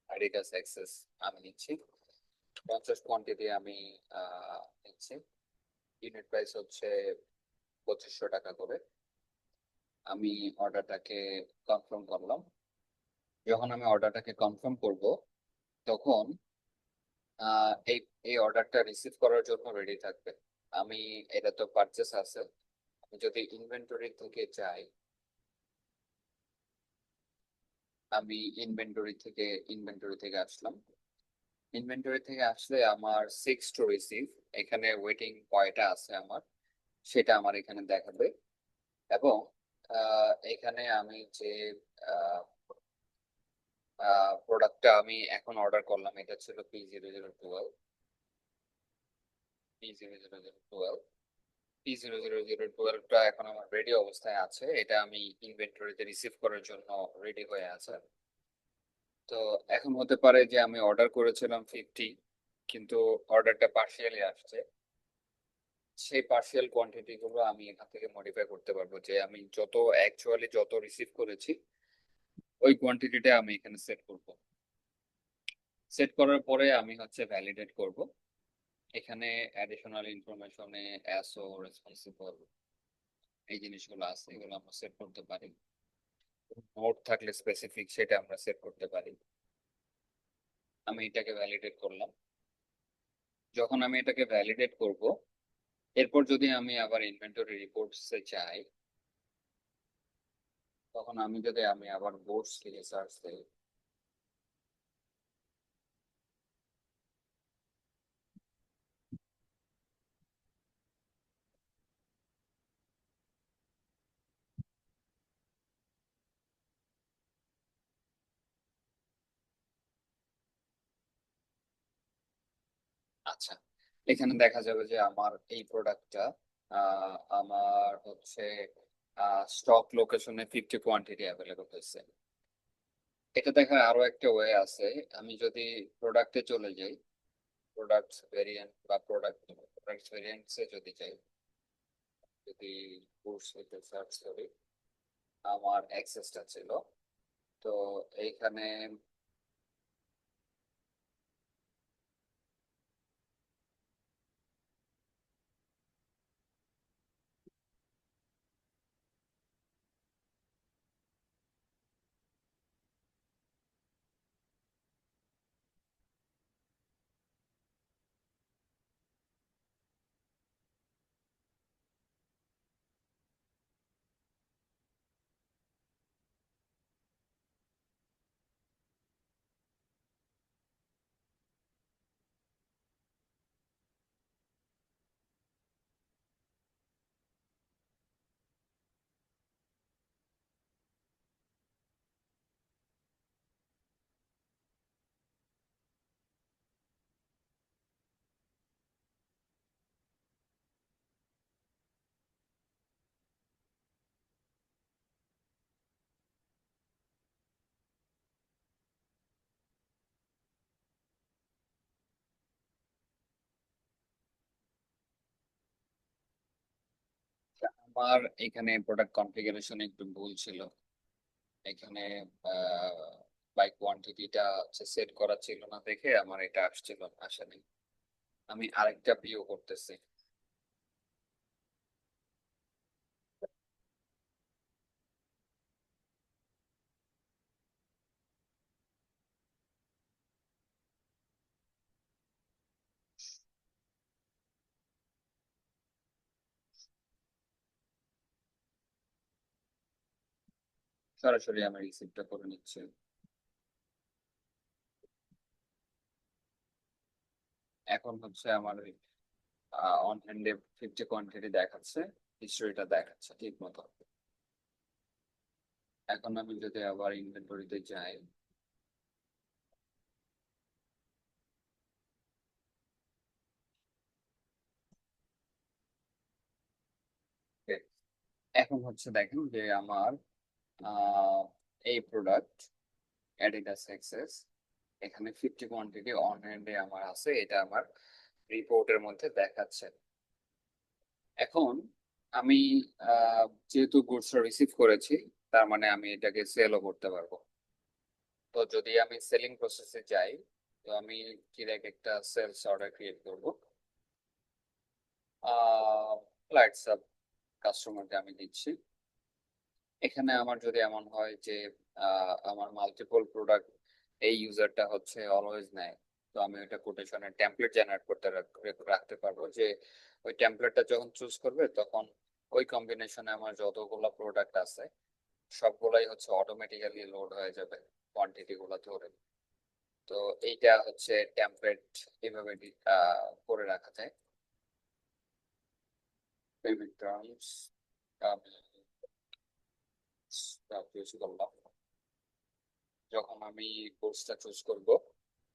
আইডিটাস অ্যাক্সেস আমি নিচ্ছি, 50 কোয়ান্টিটি আমি নিচ্ছি। ইউনিট প্রাইস হচ্ছে 2500 টাকা করে। আমি অর্ডারটাকে কনফার্ম করলাম। যখন আমি অর্ডারটাকে কনফার্ম করব তখন এই এই অর্ডারটা রিসিভ করার জন্য রেডি থাকবে। আমি এটা তো পারচেস আছে, আমি যদি ইনভেন্টরি থেকে যাই, আমি ইনভেন্টরি থেকে আসলাম। ইনভেন্টরি থেকে আসলে আমার 6 টু রিসিভ, এখানে ওয়েটিং কয়টা আছে আমার সেটা আমার এখানে দেখাবে। এবং এখানে আমি যে প্রোডাক্টটা আমি এখন অর্ডার করলাম এটা ছিল P00012 এখন আমার রেডি অবস্থায় আছে, এটা আমি ইনভেন্টরিতে রিসিভ করার জন্য রেডি হয়ে আছে। তো এখন হতে পারে যে আমি অর্ডার করেছিলাম 50, কিন্তু অর্ডারটা পার্শিয়ালি আসছে। সেই পার্শিয়াল কোয়ান্টিটি গুলো আমি এখান থেকে মডিফাই করতে পারবো, যে আমি যত রিসিভ করেছি ওই কোয়ান্টিটিটা আমি এখানে সেট করব। সেট করার পরে আমি হচ্ছে ভ্যালিডেট করব। এখানে অ্যাডিশনাল ইনফরমেশনে এসও রেসপন্সিবল এই জিনিসগুলো আছে, এগুলো আমরা সেট করতে পারি। নোট থাকলে স্পেসিফিক সেটা আমরা সেট করতে পারি। আমি এটাকে ভ্যালিডেট করলাম। যখন আমি এটাকে ভ্যালিডেট করব, এরপর যদি আমি আবার ইনভেন্টরি রিপোর্টসে যাই, তখন আমি আবার বোর্ডস লিখে সার্চ দিই। আচ্ছা, এখানে দেখা যাবে যে আমার এই প্রোডাক্টটা আমার হচ্ছে স্টক লোকেশনে 50 কোয়ান্টিটি অ্যাভেলেবল হয়েছে। এটা দেখার আরো একটা ওয়ে আছে। আমি যদি প্রোডাক্টে চলে যাই, প্রোডাক্ট ভেরিয়েন্টসে যদি যাই, যদি কোর্স হইতে সার্চ করি, আমার অ্যাক্সেসটা ছিল। তো এইখানে আমার এখানে প্রোডাক্ট কনফিগারেশন একটু ভুল ছিল। এখানে বাই কোয়ান্টিটিটা সেট করা ছিল না দেখে আমার এটা আসেনি। আমি আরেকটা ভিউ করতেছি। সরাসরি আমি রিসিভটা করে নিচ্ছি। এখন হচ্ছে আমার অন হ্যান্ডে 50 কোয়ান্টিটি দেখাচ্ছে, হিস্ট্রিটা দেখাচ্ছে ঠিক মতো। এখন আমি যদি আবার ইনভেন্টরিতে যাই, okay, এখন হচ্ছে দেখেন যে আমার আহ, এই প্রোডাক্ট অ্যাডিডাস এক্সেস এখানে 50 কোয়ান্টিটি অন হ্যান্ডে আমার আছে, এটা আমার রিপোর্টের মধ্যে দেখাচ্ছে। এখন আমি যেহেতু গুডসটা রিসিভ করেছি, তার মানে আমি এটাকে সেলও করতে পারবো। তো যদি আমি সেলিং প্রসেসে যাই, তো আমি ডিরেক্ট একটা সেলস অর্ডার ক্রিয়েট করব। লাইটস আপ কাস্টমারকে আমি দিচ্ছি। এখানে আমার যদি এমন হয় যে আমার মাল্টিপল প্রোডাক্ট এই ইউজারটা হচ্ছে অলওয়েজ নেয়, তো আমি ওটা কোটেশনের টেমপ্লেট জেনারেট করতে রাখতে পারবো, যে ওই টেমপ্লেটটা যখন চুজ করবে তখন ওই কম্বিনেশনে আমার যতগুলো প্রোডাক্ট আছে সবগুলাই হচ্ছে অটোমেটিক্যালি লোড হয়ে যাবে কোয়ান্টিটি গুলো ধরে। তো এইটা হচ্ছে টেমপ্লেট এভাবে করে রাখা যায়। পেমেন্ট টার্মস আমি চুজ করলাম। যখন আমি কোর্সটা চুজ করব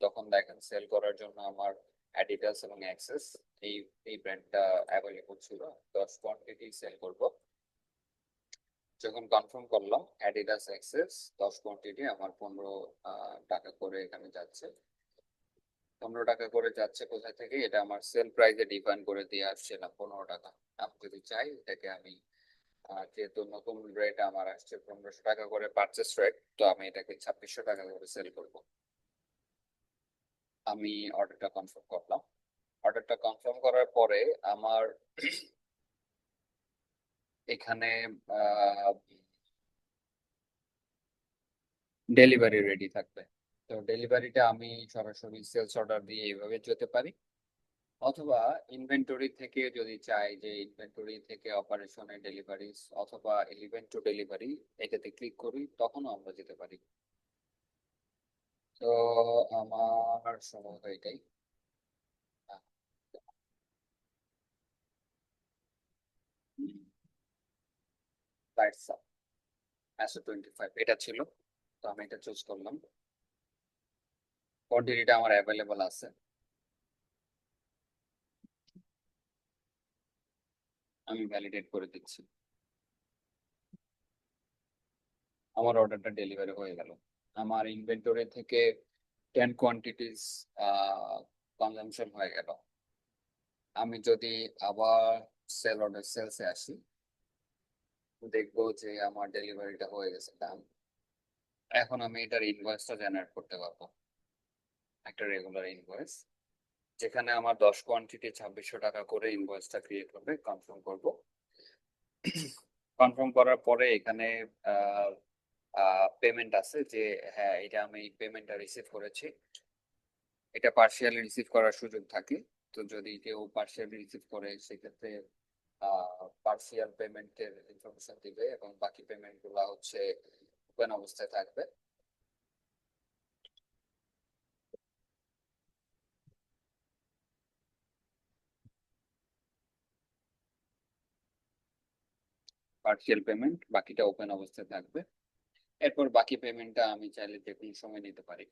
তখন দেখেন সেল করার জন্য আমার অ্যাডিডাস এবং অ্যাক্সেস এই এই ব্র্যান্ডটা অ্যাভেলেবল ছিল, 10 কোয়ান্টিটি সেল করব। যখন কনফার্ম করলাম অ্যাডিডাস অ্যাক্সেস 10 কোয়ান্টিটি আমার 15 টাকা করে এখানে যাচ্ছে। 15 টাকা করে যাচ্ছে কোথায় থেকে, এটা আমার সেল প্রাইসে ডিফাইন করে দিয়ে আসছিলাম 15 টাকা। আমি যদি চাই এটাকে আমি যেহেতু নতুন রেট আমার আসছে 1500 টাকা করে পারচেস রেট, তো আমি এটাকে 2600 টাকা করে সেল করব। আমি অর্ডারটা কনফার্ম করলাম। অর্ডারটা কনফার্ম করার পরে আমার এখানে ডেলিভারি রেডি থাকবে। তো ডেলিভারিটা আমি সরাসরি সেলস অর্ডার দিয়ে এইভাবে যেতে পারি, অথবা ইনভেন্টরি থেকে যদি চাই যে ইনভেন্টরি থেকে অপারেশনে ডেলিভারি অথবা ইভেন্ট টু ডেলিভারি এটাতে ক্লিক করি, তখনও আমরা যেতে পারি। তো আমার সম্ভবত এটাই লাইটস আপ অ্যাসো 25 এটা ছিল। তো আমি এটা চুজ করলাম, কোয়ান্টিটিটা আমার অ্যাভেলেবল আছে। আমি ভ্যালিডেট করে দিচ্ছি, আমার অর্ডারটা ডেলিভারি হয়ে গেল। আমার ইনভেন্টরি থেকে 10 কোয়ান্টিটিস কনজাম্পশন হয়ে গেল। আমি যদি আবার সেল অর্ডার সেলসে আসি, দেখবো যে আমার ডেলিভারিটা হয়ে গেছে ডান। এখন আমি এটার ইনভয়েসটা জেনারেট করতে পারবো, একটা রেগুলার ইনভয়েস, যেখানে আমার 10 কোয়ান্টিটি 2600 টাকা করে ইনভয়েসটা ক্রিয়েট হবে। কনফার্ম করব। কনফার্ম করার পরে এখানে পেমেন্ট আছে যে হ্যাঁ এটা আমি পেমেন্টটা রিসিভ করেছি। এটা পার্শিয়ালি রিসিভ করার সুযোগ থাকে। তো যদি কেউ পার্শিয়ালি রিসিভ করে সেক্ষেত্রে পার্শিয়াল পেমেন্টের ইনফরমেশন দিবে এবং বাকি পেমেন্ট গুলা হচ্ছে ওপেন অবস্থায় থাকবে। পার্শিয়াল পেমেন্ট বাকিটা ওপেন অবস্থায় থাকবে। এরপর বাকি পেমেন্টটা আমি চাইলে যে কোনো সময় নিতে পারি।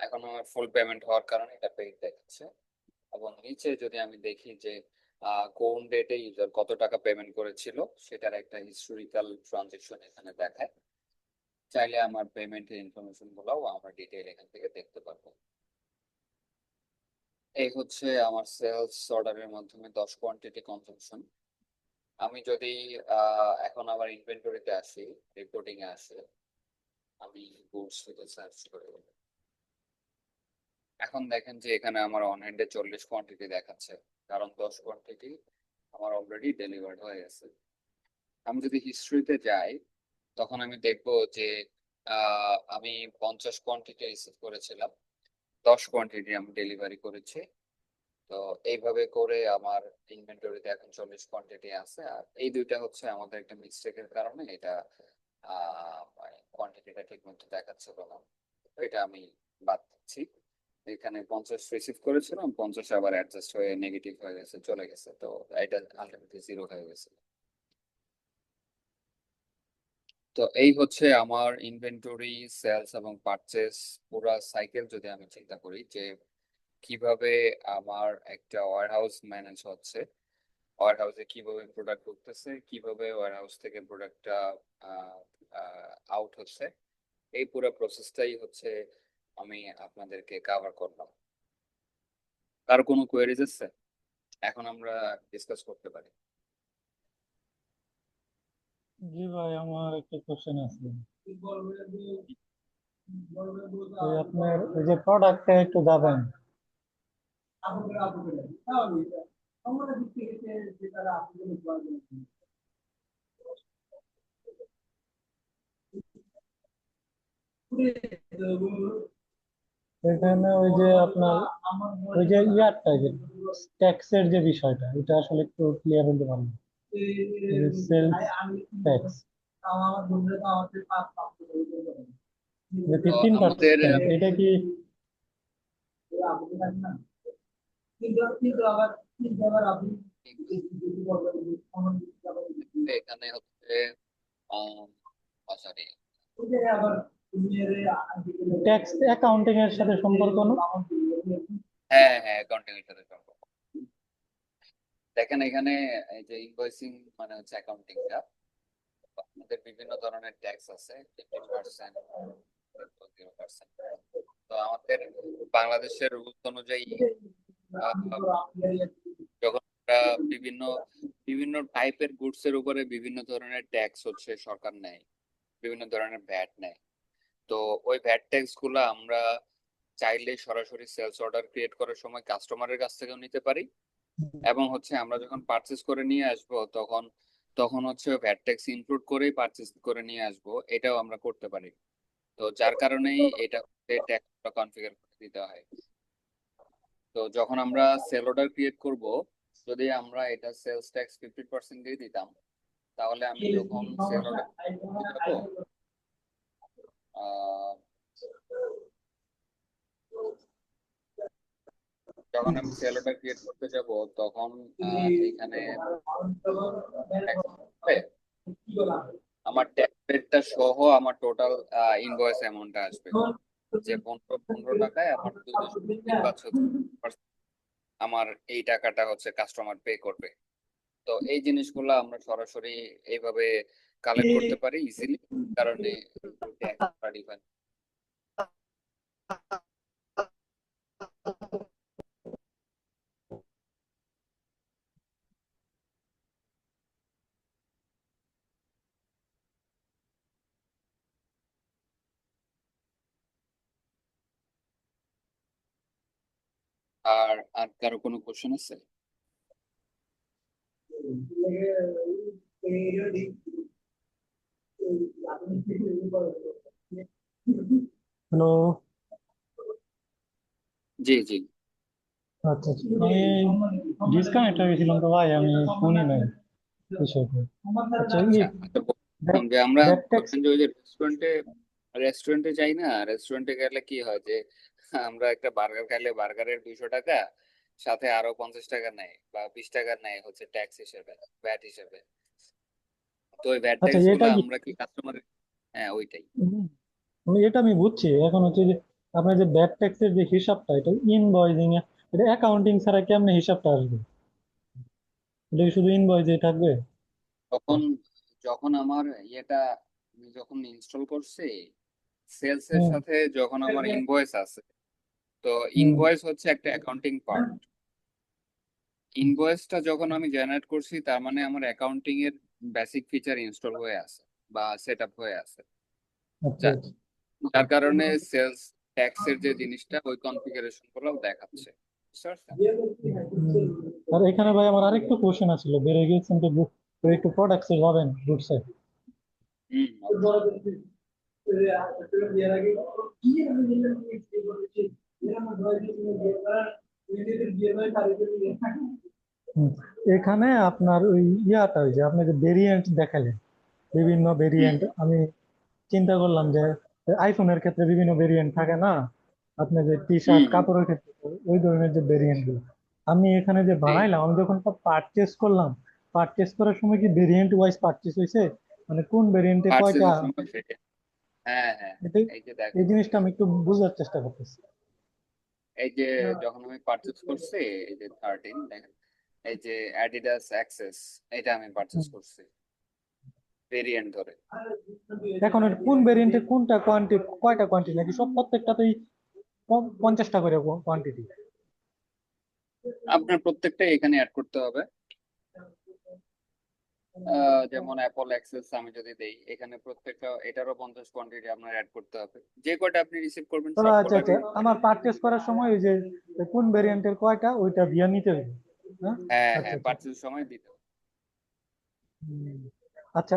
এখন আমার ফুল পেমেন্ট হওয়ার কারণে এটা পেইড দেখাচ্ছে। এবং নিচে যদি আমি দেখি যে কোন ডেটে ইউজার কত টাকা পেমেন্ট করেছিল, সেটার একটা হিস্টোরিক্যাল ট্রানজেকশন এখানে দেখায়। চাইলে আমার পেমেন্টের ইনফরমেশন গুলোও আমরা ডিটেইল এখান থেকে দেখতে পারবো। এই হচ্ছে আমার সেলস অর্ডারের মাধ্যমে 10 কোয়ান্টিটি কনজাম্পশন। আমি যদি এখন আমার ইনভেন্টরিতে আসি, রিপোর্টিং এ আসি, আমি গুডস থেকে সার্চ করে এখন দেখেন যে এখানে আমার অন হ্যান্ডে 40 কোয়ান্টিটি দেখাচ্ছে, কারণ 10 কোয়ান্টিটি আমার অলরেডি ডেলিভার্ড হয়ে গেছে। আমি যদি হিস্ট্রিতে যাই তখন আমি দেখবো যে আমি 50 কোয়ান্টিটি রিসিভ করেছিলাম, 10 কোয়ান্টিটি আমি ডেলিভারি করেছি। তো এইভাবে করে আমার ইনভেন্টরিতে এখন 40 কোয়ান্টিটি আছে। আর এই দুইটা হচ্ছে আমাদের একটা মিস্টেকের কারণে এটা কোয়ান্টিটিটা ঠিক মতো দেখাচ্ছিল না। তো এটা আমি বাদ দিচ্ছি। এখানে 50 রিসিভ করেছিলাম, 50 আবার অ্যাডজাস্ট হয়ে নেগেটিভ হয়ে গেছে, চলে গেছে। তো এটা আলটিমেটলি জিরো হয়ে গেছে। তো এই হচ্ছে আমার ইনভেন্টরি, সেলস এবং পারচেস পুরা সাইকেল যদি আমি চিন্তা করি যে কিভাবে আমার একটা ওয়্যারহাউস ম্যানেজ হচ্ছে, ওয়্যারহাউসে কিভাবে প্রোডাক্ট ঢুকতেছে, কিভাবে ওয়্যারহাউস থেকে প্রোডাক্টটা আউট হচ্ছে, এই পুরো প্রসেসটাই হচ্ছে আমি আপনাদেরকে কভার করলাম। কার কোনো কোয়েরিজ আছে? এখন আমরা ডিসকাস করতে পারি। জি ভাই, আমার একটা কোশ্চেন আছে। ওই আপনার ওই যে প্রোডাক্টটা একটু যাবেন, এখানে ওই যে আপনার ওই যে ইয়ারটা যে ট্যাক্সের যে বিষয়টা, এটা আসলে একটু ক্লিয়ার হতে পারবেন? সেলস ট্যাক্স যে তো 15%, আমাদের এটা কি? এখানে হচ্ছে সরি, ট্যাক্স অ্যাকাউন্টিং এর সাথে সম্পর্ক না? হ্যাঁ হ্যাঁ, অ্যাকাউন্টিং এর সাথে সম্পর্ক। দেখেন এখানে এই যে ইনভয়েসিং মানে হচ্ছে অ্যাকাউন্টিংটা, আমাদের বিভিন্ন ধরনের ট্যাক্স আছে, 50%, 0%। তো আমাদের বাংলাদেশের রুলস অনুযায়ী আহ, যখন আমরা বিভিন্ন বিভিন্ন টাইপের গুডস এর উপরে বিভিন্ন ধরনের ট্যাক্স হচ্ছে সরকার নেয়, বিভিন্ন ধরনের ভ্যাট নেয়। তো ওই ভ্যাট ট্যাক্স গুলা আমরা চাইলে সরাসরি সেলস অর্ডার ক্রিয়েট করার সময় কাস্টমারের কাছ থেকেও নিতে পারি, এবং হচ্ছে আমরা যখন পারচেস করে নিয়ে আসব তখন তখন হচ্ছে ভ্যাট ট্যাক্স ইনক্লুড করেই পারচেস করে নিয়ে আসব, এটাও আমরা করতে পারি। তো যার কারণেই এটা ট্যাক্সটা কনফিগার করে দিতে হয়। তো যখন আমরা সেল অর্ডার ক্রিয়েট করব, যদি আমরা এটা সেলস ট্যাক্স 50% দিয়ে দিতাম, তাহলে আমি যখন সেল অর্ডার করতে যাব, আহ, যখন আমি সেল অর্ডার ক্রিয়েট করতে যাব তখন এখানে tax হবে। আমার ট্যাক্স রেটটা সহ আমার টোটাল ইনভয়েস অ্যামাউন্টটা আসবে, যে 15 টাকায় আমার 2.5% আমার এই টাকাটা হচ্ছে কাস্টমার পে করবে। তো এই জিনিসগুলো আমরা সরাসরি এইভাবে কালেক্ট করতে পারি ইজিলি, কারণে ট্যাক্সটা ডিফারেন্ট। আর আর কারো কোনো কোশ্চেন আছে? হ্যালো। জি জি। আচ্ছা আচ্ছা, আমি ডিসকানেক্ট হয়ে গেছিলাম তো ভাই, আমি শুনি নাই বিষয়টা। আচ্ছা, আচ্ছা, তো বলছিলাম ব্যাট যে আমরা ব্যাট ট্যাক্স। ধরেন যে ওই যে রেস্টুরেন্টে যাই না, রেস্টুরেন্টে গেলে কি হয় যে আমরা একটা বার্গার খাইলে বার্গারের 200 টাকা, সাথে আরো 50 টাকা নেয় বা 20 টাকা নেয় হচ্ছে ট্যাক্স হিসেবে, ভ্যাট হিসেবে। তো ওই ভ্যাট আচ্ছা, ট্যাক্স গুলো এটা কি? আমরা কি কাস্টমার, হ্যাঁ ওইটাই। হুম, এটা আমি বুঝছি। এখন হচ্ছে যে আপনার যে ব্যাট ট্যাক্সের যে হিসাবটা, এটা ইনভয়েসিং এ, এটা অ্যাকাউন্টিং ছাড়া কেমনে হিসাবটা আসবে? এটা কি শুধু ইনভয়েসে থাকবে? তখন যখন আমার ইয়েটা আমি যখন ইনস্টল করছি, সেলস এর হুম। সাথে যখন আমার ইনভয়েস আছে, তো হুম ইনভয়েস হচ্ছে একটা অ্যাকাউন্টিং পার্ট। ইনভয়েসটা যখন আমি জেনারেট করছি তার মানে আমার অ্যাকাউন্টিং এর বেসিক ফিচার ইনস্টল হয়ে আছে বা সেট আপ হয়ে আছে, আচ্ছা যা- আচ্ছা। যার কারণে সেলস ট্যাক্স এর যে জিনিসটা ওই কনফিগারেশন গুলো দেখাচ্ছে, বুঝতে পারছেন? আর এখানে ভাই আমার আরেকটু কোশ্চেন আছিল, বেড়ে গিয়েছেন তো তো একটু প্রোডাক্টসে যাবেন গুডসে। হুম, অবশ্যই। এখানে আপনার ওই ইয়াটা, ওই যে আপনি যে ভেরিয়েন্ট দেখালেন, বিভিন্ন হুম, ভেরিয়েন্ট, আমি চিন্তা করলাম যে আইফোনের ক্ষেত্রে বিভিন্ন ভেরিয়েন্ট থাকে না, আপনি যে টি হুম, শার্ট কাপড়ের ক্ষেত্রে ওই ধরনের যে ভেরিয়েন্ট গুলো আমি এখানে যে জি। বানাইলাম, আমি যখন পারচেস করলাম, পারচেস করার সময় কি ভেরিয়েন্ট ওয়াইজ পারচেস হয়েছে, মানে কোন ভেরিয়েন্টে কয়টা, পার্চেজের সময় সেটা, হ্যাঁ হ্যাঁ, এটা এই যে দেখ, এই জিনিসটা আমি একটু বোঝার চেষ্টা করতেছি। এই যে যখন আমি পারচেজ করছি, এই যে 13 দেখেন, এই যে অ্যাডিডাস অ্যাক্সেস, এটা আমি পারচেজ হুম। করছি ভেরিয়েন্ট ধরে। এখন এর কোন ভেরিয়েন্টে কোনটা কোয়ান্টিটি, কয়টা কোয়ান্টিটি, নাকি সব প্রত্যেকটাতেই 50টা করে কোয়ান্টিটি? আপনার প্রত্যেকটাই এখানে অ্যাড করতে হবে। যেমন অ্যাপল অ্যাক্সেস আমি যদি দেই, এখানে প্রত্যেকটা এটারও 50 কোয়ান্টিটি আপনার অ্যাড করতে হবে। যে কয়টা আপনি রিসিভ করবেন তো সব আচ্ছা আচ্ছা, কটারই। আমার পারচেস করার সময় ওই যে কোন ভেরিয়েন্টের কয়টা ওইটা দিয়া নিতে হবে। হ্যাঁ। হ্যাঁ আচ্ছা হ্যাঁ, আচ্ছা। পারচেজ সময় দিতে হবে। হুম। আচ্ছা,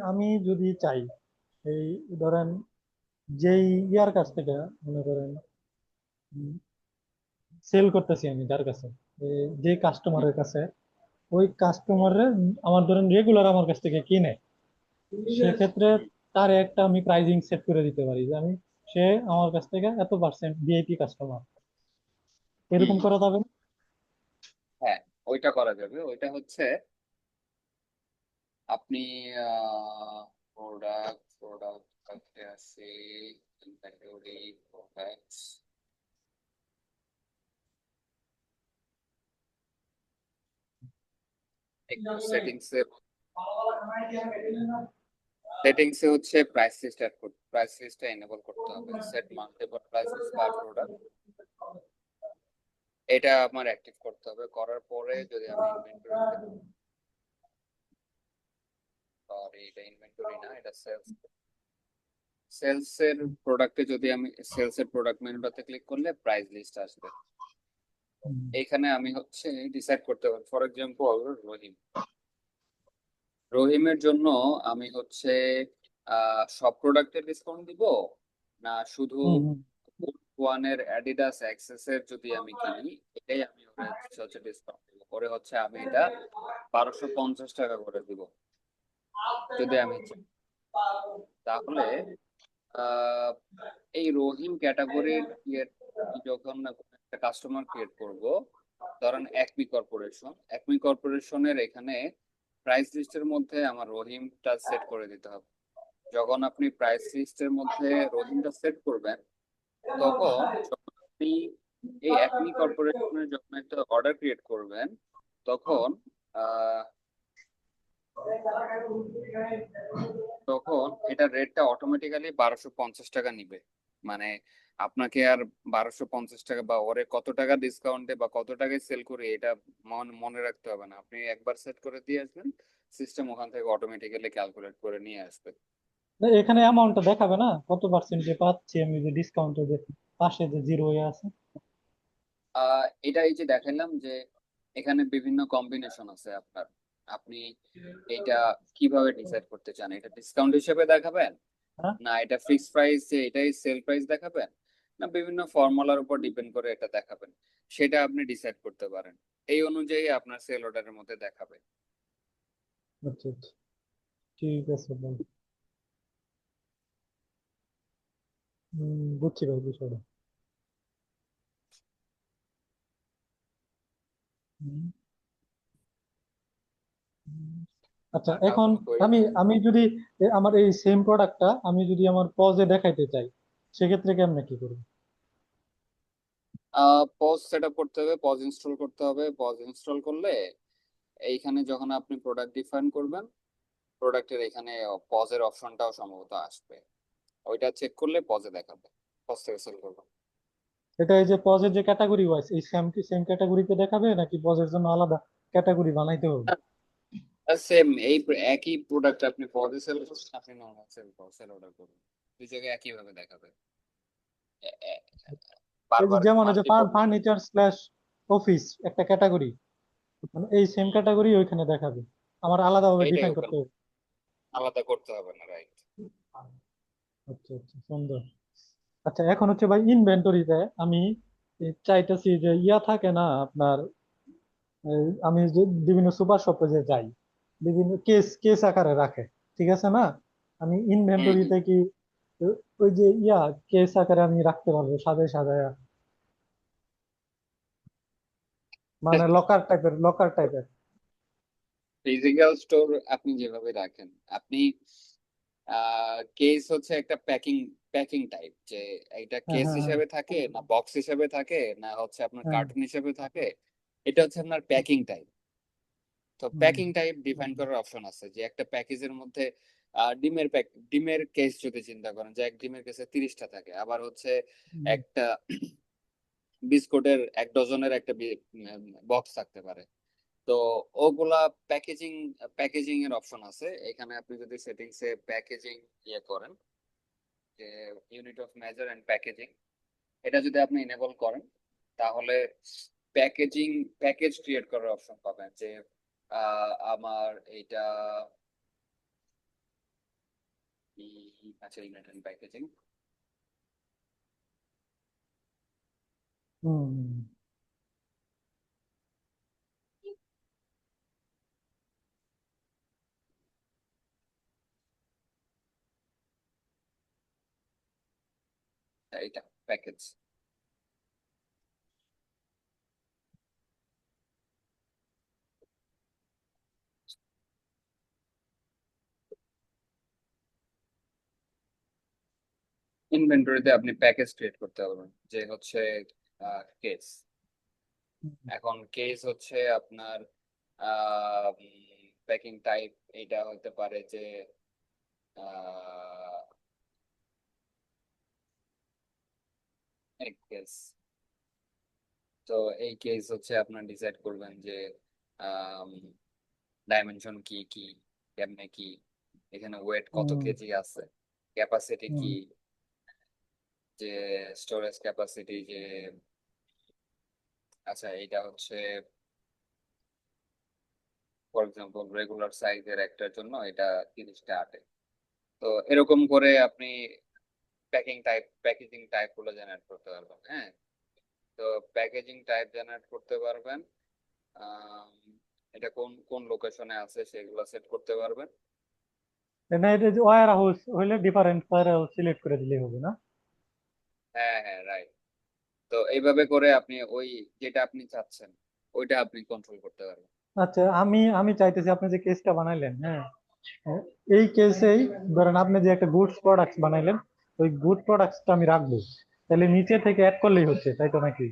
আমি যদি চাই, এই ধরেন যেই ইয়ার কাছ থেকে, মনে করেন সেল করতেছি আমি যার কাছে, যে হুম, কাস্টমারের কাছে, ওই কাস্টমারের আমার ধরেন রেগুলার আমার কাছ থেকে কিনে, সেক্ষেত্রে হুম, তার একটা আমি প্রাইজিং সেট করে দিতে পারি যে আমি, সে আমার কাছ থেকে এত পার্সেন্ট ভিআইপি কাস্টমার, হুম, এরকম করা যাবে না? হ্যাঁ, ওইটা করা যাবে। ওইটা হচ্ছে আপনি প্রোডাক্ট প্রোডাক্ট করতে আসি, ইনভেন্টরি, প্রোডাক্টস, একটু সেটিংসে হচ্ছে প্রাইস লিস্ট অ্যাড করতে, প্রাইস লিস্টটা এনেবল করতে হবে, সেট মাল্টিপল প্রাইসেস পার প্রোডাক্ট, এটা আমার অ্যাক্টিভ করতে হবে। করার পরে যদি আমি ইনভেন্টরিতে, সরি এটা ইনভেন্টরি না, এটা সেলস, সেলস এর প্রোডাক্টে যদি আমি সেলস এর প্রোডাক্ট মেনুটাতে ক্লিক করলে প্রাইস লিস্ট আসবে। হুম, এইখানে আমি হচ্ছে ডিসাইড করতে পারি, ফর এক্সাম্পল রহিম, রহিমের জন্য আমি হচ্ছে সব প্রোডাক্টের ডিসকাউন্ট দিব, না শুধু হুম, হুম। ওয়ানের অ্যাডিডাস অ্যাক্সেস এর যদি আমি কিনি, এটাই আমি ওরে হচ্ছে ডিসকাউন্ট দিব, ওরে হচ্ছে আমি এটা 1250 টাকা করে দিব যদি আমি চাই। তাহলে আহ এই রহিম ক্যাটাগরির যখন না কোনো একটা কাস্টমার ক্রিয়েট করব, ধরেন একমি কর্পোরেশন, একমি কর্পোরেশনের এখানে প্রাইস লিস্টের মধ্যে আমার রহিমটা সেট করে দিতে হবে। যখন আপনি প্রাইস লিস্টের মধ্যে রহিমটা সেট করবেন, তখন যখন আপনি এই একমি কর্পোরেশনের যখন একটা অর্ডার ক্রিয়েট করবেন, তখন আহ তখন এটা রেটটা অটোমেটিক্যালি 1250 টাকা নিবে। মানে আপনাকে আর 1250 টাকা বা ওরে কত টাকা ডিসকাউন্টে বা কত টাকায় সেল করে এটা মনে রাখতে হবে না। আপনি একবার সেট করে দিয়ে আসবেন, সিস্টেম ওখান থেকে অটোমেটিক্যালি ক্যালকুলেট করে নিয়ে আসবে। না, এখানে অ্যামাউন্টটা দেখাবে না কত পার্সেন্ট যে পাচ্ছি আমি, যে ডিসকাউন্টে যে পাশে যে জিরো হয়ে আছে? এটা এই যে দেখালাম যে এখানে বিভিন্ন কম্বিনেশন আছে আপনার, আপনি এটা কিভাবে ডিসাইড করতে চান, এটা ডিসকাউন্ট হিসেবে দেখাবেন, হ্যাঁ। না এটা ফিক্সড প্রাইস যে এটাই সেল প্রাইস দেখাবেন, না বিভিন্ন ফর্মুলার উপর ডিপেন্ড করে এটা দেখাবেন, সেটা আপনি ডিসাইড করতে পারেন। এই অনুযায়ী আপনার সেল অর্ডারের মধ্যে দেখাবে। আচ্ছা আচ্ছা, ঠিক আছে ভাই। বুঝছি ভাই বিষয়টা। হুম, হুম। আচ্ছা, আর কার এখন কোনো কোয়েরি আমি আছে? আমি যদি আমার এই সেম প্রোডাক্টটা আমি যদি আমার পজে দেখাইতে চাই, সেক্ষেত্রে কেমনে কি করবো? পজ সেট আপ করতে হবে, পজ ইনস্টল করতে হবে। পজ ইনস্টল করলে এইখানে যখন আপনি প্রোডাক্ট ডিফাইন করবেন, প্রোডাক্টের এখানে পজের অপশনটাও সম্ভবত আসবে, ওইটা চেক করলে পজে দেখাবে, পজ থেকে সেল করবেন। এটা এই যে পজের যে ক্যাটাগরি ওয়াইজ এই সেম সেম ক্যাটাগরিতে দেখাবে নাকি পজের জন্য আলাদা ক্যাটাগরি বানাইতে হবে? সেম একই প্রোডাক্ট আপনি পদে সেল করছেন, আপনি নর্মাল সেল অর্ডার করুন, দুই জায়গায় একই ভাবে দেখাবে। এ- এ- এই যে বারবার যেমন এই যে মাল্টিপল ফার্নিচার স্ল্যাশ অফিস একটা ক্যাটাগরি, মানে এই সেম ক্যাটাগরি ওইখানে দেখাবে, আমার আলাদাভাবে এইটাই ডিফাইন ওখানে করতে হবে। আলাদা করতে হবে না, রাইট? আচ্ছা আচ্ছা, সুন্দর। আচ্ছা এখন হচ্ছে ভাই ইনভেন্টরিতে আমি চাইতেছি যে ইয়া থাকে না আপনার, আমি যে বিভিন্ন সুপার শপে যে যাই, বিভিন্ন কেস কেস আকারে রাখে, ঠিক আছে না? আমি হুম হুম। ইনভেন্টরিতে কি ওই যে ইয়া কেস আকারে আমি রাখতে পারবো সাজায় সাজায়, মানে লকার টাইপের? ফিজিক্যাল স্টোর আপনি যেভাবে রাখেন, আপনি কেস হচ্ছে একটা প্যাকিং প্যাকিং টাইপ, যে এটা হ্যাঁ কেস হ্যাঁ হ্যাঁ হিসেবে থাকে না বক্স হিসেবে থাকে না হচ্ছে আপনার হ্যাঁ। কার্টুন হিসেবে থাকে, এটা হচ্ছে আপনার প্যাকিং টাইপ। তো হুম, প্যাকিং টাইপ ডিফাইন করার অপশন আছে, যে একটা প্যাকেজের মধ্যে ডিমের কেস যদি চিন্তা করেন, যে এক ডিমের কেসে 30টা থাকে, আবার হচ্ছে হুম, একটা বিস্কুটের 1 ডজনের একটা বক্স থাকতে পারে। তো ওগুলা প্যাকেজিং প্যাকেজিং এর অপশন আছে এখানে, আপনি যদি সেটিংস এ প্যাকেজিং ইয়ে করেন, যে unit of measure and packaging, এটা যদি আপনি এনেবল করেন, তাহলে প্যাকেজিং প্যাকেজ ক্রিয়েট করার অপশন পাবেন, যে আমার এইটা আচ্ছা, ইউনিট এন্ড প্যাকেজিং, হুম। এইটা প্যাকেজ। ইনভেন্টরিতে আপনি প্যাকেজ ক্রিয়েট করতে পারবেন, যে হচ্ছে কেস। হুম, এখন কেস হচ্ছে আপনার প্যাকিং টাইপ, এইটা হতে পারে যে কেস। তো এই কেস হচ্ছে আপনার ডিসাইড করবেন যে ডাইমেনশন কি কি, কেমনে কি, এখানে ওয়েট কত হুম, কেজি আছে, ক্যাপাসিটি হুম, কি, যে স্টোরেজ ক্যাপাসিটি, যে আচ্ছা এইটা হচ্ছে ফর এক্সাম্পল রেগুলার সাইজের একটার জন্য এটা 30টা আটে। তো এরকম করে আপনি প্যাকেজিং টাইপ গুলো জেনারেট করতে পারবেন, হ্যাঁ। তো প্যাকেজিং টাইপ জেনারেট করতে পারবেন, আম, এটা কোন কোন লোকেশনে আছে সেগুলো সেট করতে পারবেন। না এটা যে ওয়্যার হাউস হইলে ডিফারেন্ট ওয়্যার হাউস সিলেক্ট করে দিলেই হবে না? হ্যাঁ হ্যাঁ, রাইট। তো এইভাবে করে আপনি ওই যেটা আপনি চাচ্ছেন ওইটা আপনি কন্ট্রোল করতে পারবেন। আচ্ছা আমি আমি চাইতেছি আপনি যে কেসটা বানাইলেন, হ্যাঁ, হ্যাঁ, এই কেসেই ধরেন আপনি যে একটা গুডস প্রোডাক্টস বানাইলেন, ওই গুড প্রোডাক্টসটা আমি রাখবো, তাহলে নিচে থেকে অ্যাড করলেই হচ্ছে, তাই তো নাকি?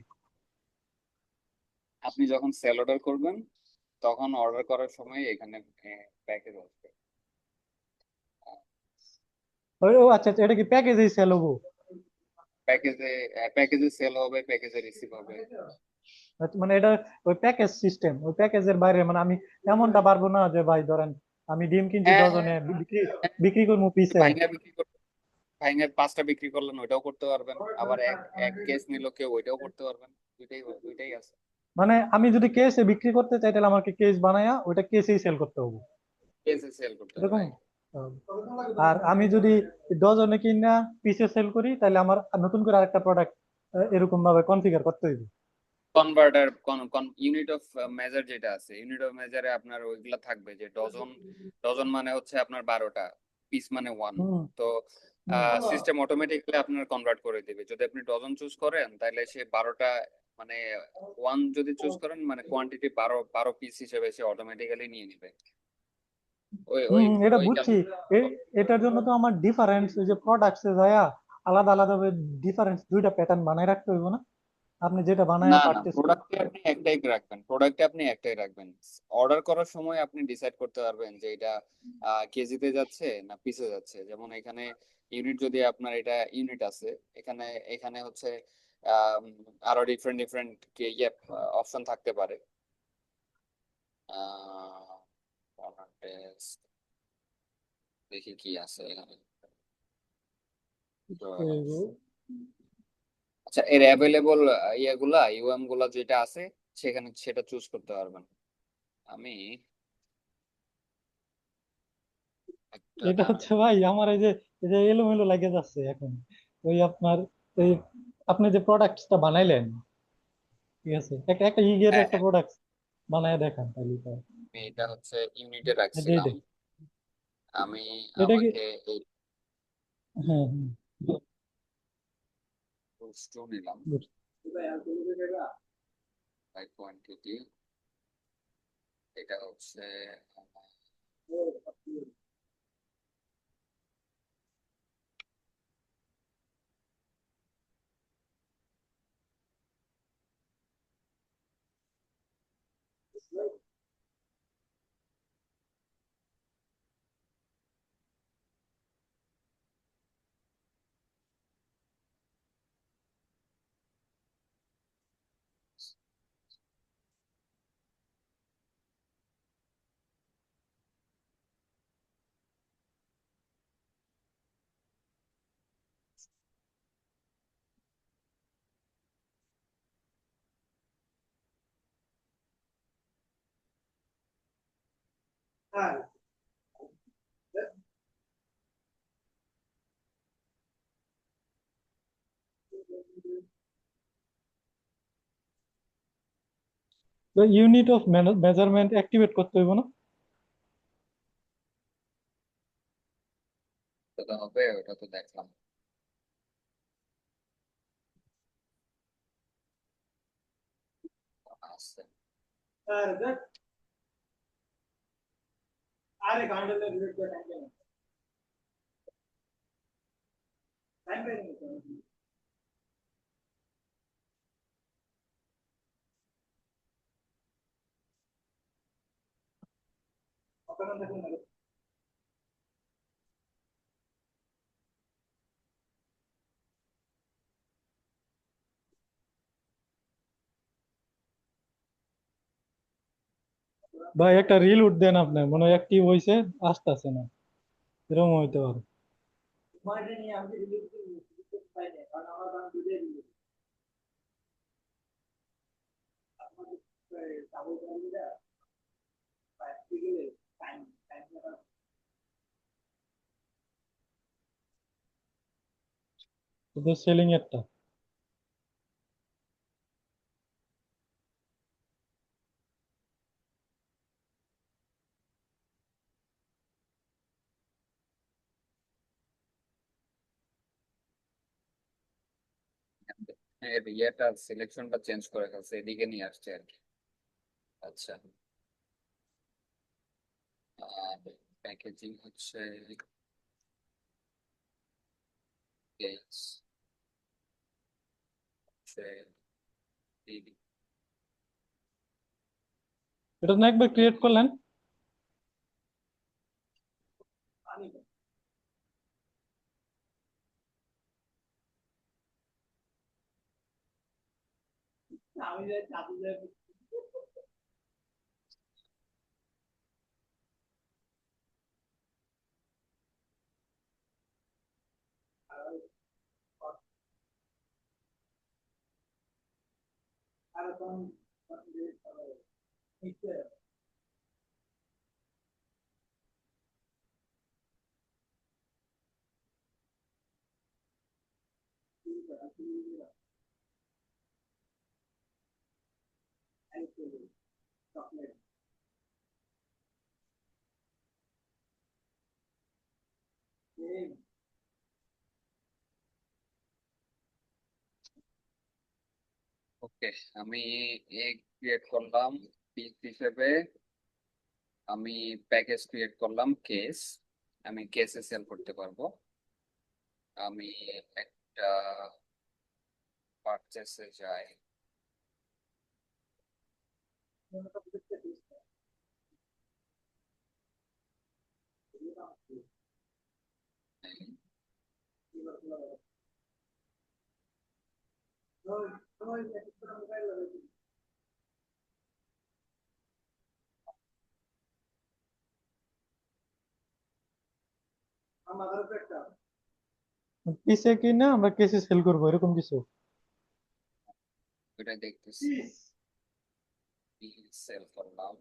আপনি যখন সেল অর্ডার করবেন, তখন অর্ডার করার সময় এখানে প্যাকেজ আসবে। ও আচ্ছা আচ্ছা, এটা কি প্যাকেজেই সেল হবো? প্যাকেজে প্যাকেজে সেল হবে, প্যাকেজে রিসিভ হবে। আচ্ছা, মানে এটা ওই প্যাকেজ সিস্টেম, ওই প্যাকেজের বাইরে, মানে আমি এমনটা পারবো না যে ভাই ধরেন আমি ডিম কিনছি হ্যাঁ হ্যাঁ ডজনে, বিক্রি বিক্রি করবো পিসে। ভাইঙ্গা বিক্রি করতে, ভাইঙ্গা 5টা বিক্রি করলেন ওইটাও করতে পারবেন, আবার এক এক কেস নিল কেউ ওইটাও করতে পারবেন। দুইটাই আছে। মানে আমি যদি কেসে বিক্রি করতে চাই তাহলে আমাকে কেস বানায়া ওইটা কেসেই সেল করতে হবে, কেসে সেল করতে হবে, এরকম? রাইট। হুম। আর আমি যদি ডজনে কিনা পিসে সেল করি তাহলে আমার আর নতুন করে আরেকটা প্রোডাক্ট এরকম ভাবে কনফিগার করতে হইবে। কনভার্টার ইউনিট অফ মেজার যেটা আছে, ইউনিট অফ মেজারে আপনার ওইগুলা থাকবে, যে ডজন, ডজন মানে হচ্ছে আপনার 12টা, পিস মানে ওয়ান। হুম, তো হুম, সিস্টেম অটোমেটিকলি আপনার কনভার্ট করে দিবে, যদি আপনি ডজন চুজ করেন তাহলে সে 12টা, মানে ওয়ান যদি চুজ করেন মানে কোয়ান্টিটি 12 12 পিস হিসেবে সে অটোমেটিক্যালি নিয়ে নিবে। ওই ওই এটা ওই বুঝছি। ক্যালকুলেশন। এটার জন্য তো আমার ডিফারেন্স ওই যে প্রোডাক্টসে যায় আলাদা আলাদা ডিফারেন্স দুইটা প্যাটার্ন বানায় রাখতে হইব না? আপনি যেটা বানায় না না, পারতেছেন। প্রোডাক্টে আপনি একটাই রাখবেন। অর্ডার করার সময় আপনি ডিসাইড করতে পারবেন যে এটা কেজিতে যাচ্ছে না পিসে যাচ্ছে। যেমন এখানে ইউনিট, যদি আপনার এটা ইউনিট আছে, এখানে এখানে হচ্ছে আরো ডিফারেন্ট ডিফারেন্ট অপশন থাকতে পারে। টেস্ট দেখি কি আছে এখানে। আচ্ছা, এর অ্যাভেলেবল ইয়েগুলা ইউএম গুলা যেটা আছে সেখানে সেটা চুজ করতে পারবেন। আমি এটা হচ্ছে ভাই আমার এই যে এলোমেলো লাগে যাচ্ছে এখন। ওই আপনার এই আপনি যে প্রোডাক্টটা বানাইলেন, ঠিক আছে, একটা একটা ইগের হ্যাঁ একটা হ্যাঁ, প্রোডাক্ট বানায় দেখান তাহলে তো। আমি এটা হচ্ছে ইউনিটে এই যে রাখছিলাম। এইটা, আমি এটা কি? আমাকে এই হ্যাঁ হ্যাঁ, টু নিলাম good. By quantity. এটা হচ্ছে তো ইউনিট অফ মেজারমেন্ট অ্যাক্টিভেট করতে হইব না? কত হবে ওটা তো দেখলাম আছে। ভাই একটা রিল উঠ দেন, আপনার মনে হয় অ্যাক্টিভ হয়েছে, আসতেছে না, এরকম হইতে পারে। শুধু সেলিং এরটা। এর ইয়েটা সিলেকশনটা চেঞ্জ করে ফেলছে, এদিকে নিয়ে আসছে আর কি। আচ্ছা, আর প্যাকেজিং হচ্ছে কেস হচ্ছে এই- এটা না একবার ক্রিয়েট করলেন? ওকে, আমি এ ক্রিয়েট করলাম পিস হিসেবে। আমি প্যাকেজ ক্রিয়েট করলাম কেস। আমি কেসে সেল করতে পারবো। আমি একটা পারচেসে যাই। পিসে কিনা আমরা কেসে সেল করবো এরকম কিছু? এটা দেখতেছি সেল করলাম।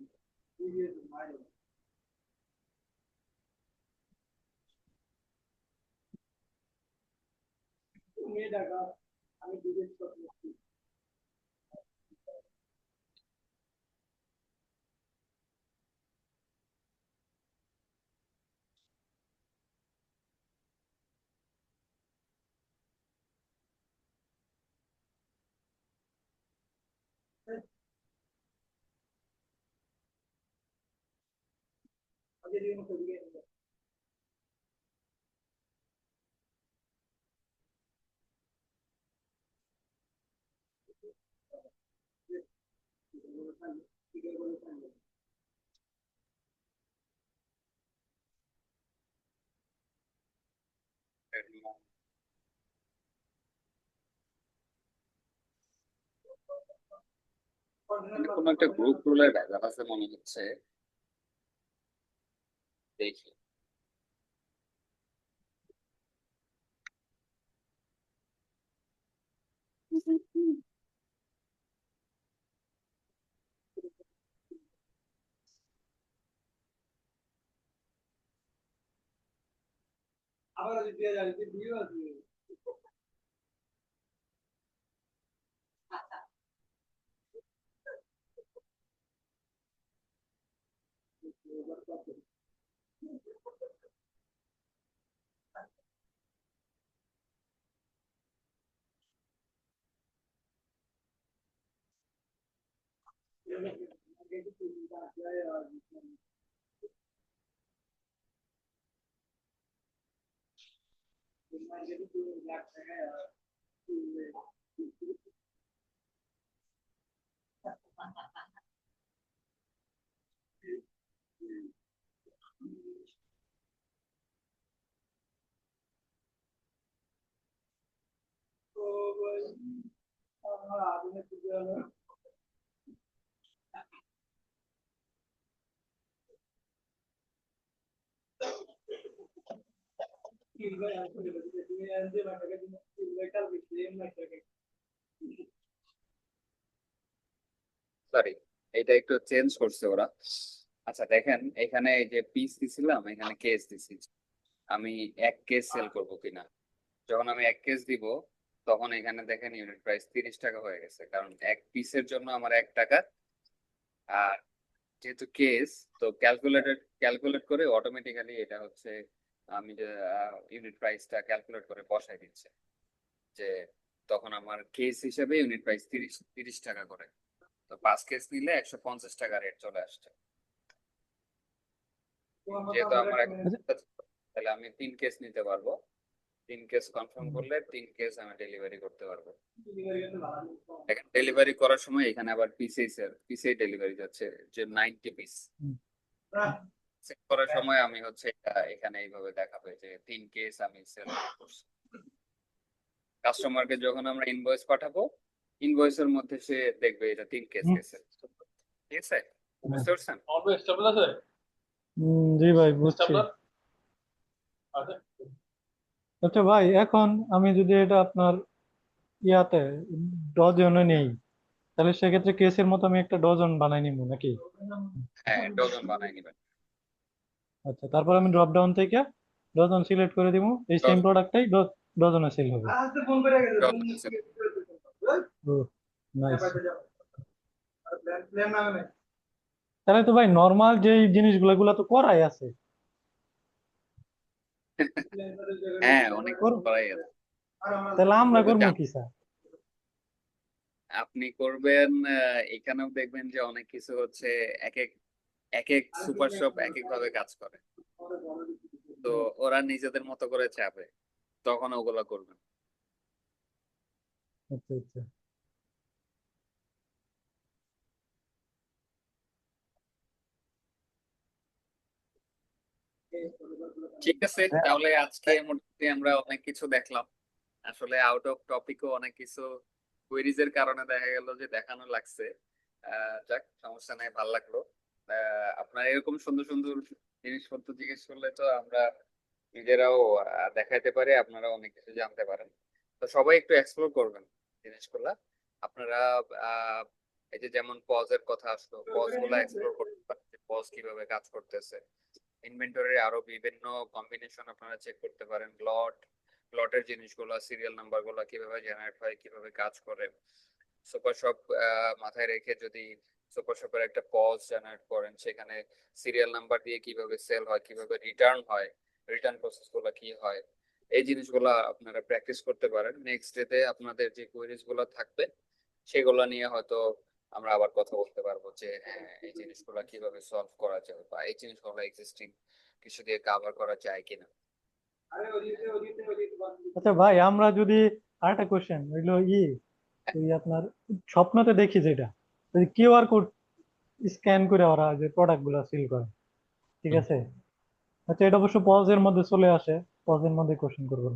মানে কোনো একটা গ্রুপ রুলের ব্যাপার আছে মনে হচ্ছে, দেখি। সরি, এটা একটু চেঞ্জ করছে ওরা। আচ্ছা দেখেন, এখানে এই যে পিস দিছিলাম, এখানে কেস দিছি। আমি এক কেস সেল করব কিনা। যখন আমি এক কেস দিব, তখন এখানে দেখেন ইউনিট প্রাইস 30 টাকা হয়ে গেছে, কারণ এক পিসের জন্য আমার 1 টাকা। আর যেহেতু কেস, তো ক্যালকুলেট করে অটোমেটিক্যালি এটা হচ্ছে, আমি যে ইউনিট প্রাইসটা ক্যালকুলেট করে বসাই দিচ্ছে, যে তখন আমার কেস হিসেবে ইউনিট প্রাইস 30 টাকা করে। তো 5 কেস নিলে 150 টাকা রেট চলে আসছে। যেহেতু আমার তাহলে আমি 3 কেস নিতে পারবো। 3 কেস কনফার্ম করলে 3 কেস আমি ডেলিভারি করতে পারবো। এখানে ডেলিভারি করার সময় এখানে আবার পিসেই ডেলিভারি যাচ্ছে, যে 90 পিস। সেট করার সময় আমি হচ্ছে এটা এখানে এইভাবে দেখাবে যে 3 কেস আমি সেল করছি। কাস্টমারকে যখন আমরা ইনভয়েস পাঠাবো, ইনভয়েসের মধ্যে সে দেখবে এটা 3 কেস গেছে। ঠিক আছে, বুঝতে পারছেন? জি ভাই বুঝছি। আচ্ছা ভাই, এখন আমি যদি এটা আপনার ইয়াতে ডজনে নেই, তাহলে সেক্ষেত্রে কেসের মতো আমি একটা ডজন বানাই নিব নাকি? হ্যাঁ, ডজন বানাই নিবেন। আচ্ছা, তারপর আমি ড্রপ ডাউন থেকে ডজন সিলেক্ট করে দিব, এই সেম প্রোডাক্টটাই ডজনে সেল হবে। ডজন ও নাইস। তাহলে তো ভাই নর্মাল যে জিনিসগুলো এগুলো তো করাই আছে। হ্যাঁ, অনেক করব, করাই আছে। তাহলে আমরা শুধু করবো কি স্যার? আপনি করবেন, এখানেও দেখবেন যে অনেক কিছু হচ্ছে এক এক এক এক সুপার শপ এক এক ভাবে কাজ করে। তো ওরা নিজেদের মতো করে চাপে, তখন ওগুলা করবেন। আচ্ছা আচ্ছা। ঠিক আছে, তাহলে আজকে মোটামুটি আমরা অনেক কিছু দেখলাম। আসলে আউট অফ টপিকও অনেক কিছু কুইরিজ এর কারণে দেখা গেল যে দেখানো লাগছে। যাক, সমস্যা নাই, ভালো লাগলো। আপনার এরকম সুন্দর সুন্দর জিনিসপত্র জিজ্ঞেস করলে তো আমরা নিজেরাও দেখাইতে পারি, আপনারা অনেক কিছু জানতে পারেন। তো সবাই একটু এক্সপ্লোর করবেন জিনিসগুলা। আপনারা আহ এই যে যেমন পজের কথা আসলো, পজ গুলা এক্সপ্লোর করতে পারেন, পজ কিভাবে কাজ করতেছে। ইনভেন্টরির আরো বিভিন্ন কম্বিনেশন আপনারা চেক করতে পারেন। লটের জিনিসগুলো, সিরিয়াল নাম্বার গুলো কিভাবে জেনারেট হয়, কিভাবে কাজ করে। সুপার শপ মাথায় রেখে যদি সুপার শপের একটা পজ জেনারেট করেন, সেখানে সিরিয়াল নাম্বার দিয়ে কিভাবে সেল হয়, কিভাবে রিটার্ন হয়, রিটার্ন প্রসেস গুলো কি হয়, এই জিনিসগুলো আপনারা প্র্যাকটিস করতে পারেন। নেক্সট ডেতে আপনাদের যে কোয়েরিজ গুলো থাকবে সেগুলো নিয়ে হয়তো আমরা আবার কথা বলতে পারবো যে হ্যাঁ, এই জিনিসগুলো কিভাবে সলভ করা যায়, বা এই জিনিসগুলো এক্সিস্টিং কিছু দিয়ে কভার করা যায় কিনা। আচ্ছা ভাই, আমরা যদি আরেকটা কোশ্চেন হইলো ওই আপনার স্বপ্নতে দেখি যেটা, ওই কিউআর কোড স্ক্যান করে ওরা যে প্রোডাক্ট গুলা সেল করে, ঠিক আছে? আচ্ছা, এটা অবশ্য পজের মধ্যে চলে আসে, পজের মধ্যে কোশ্চেন করবো।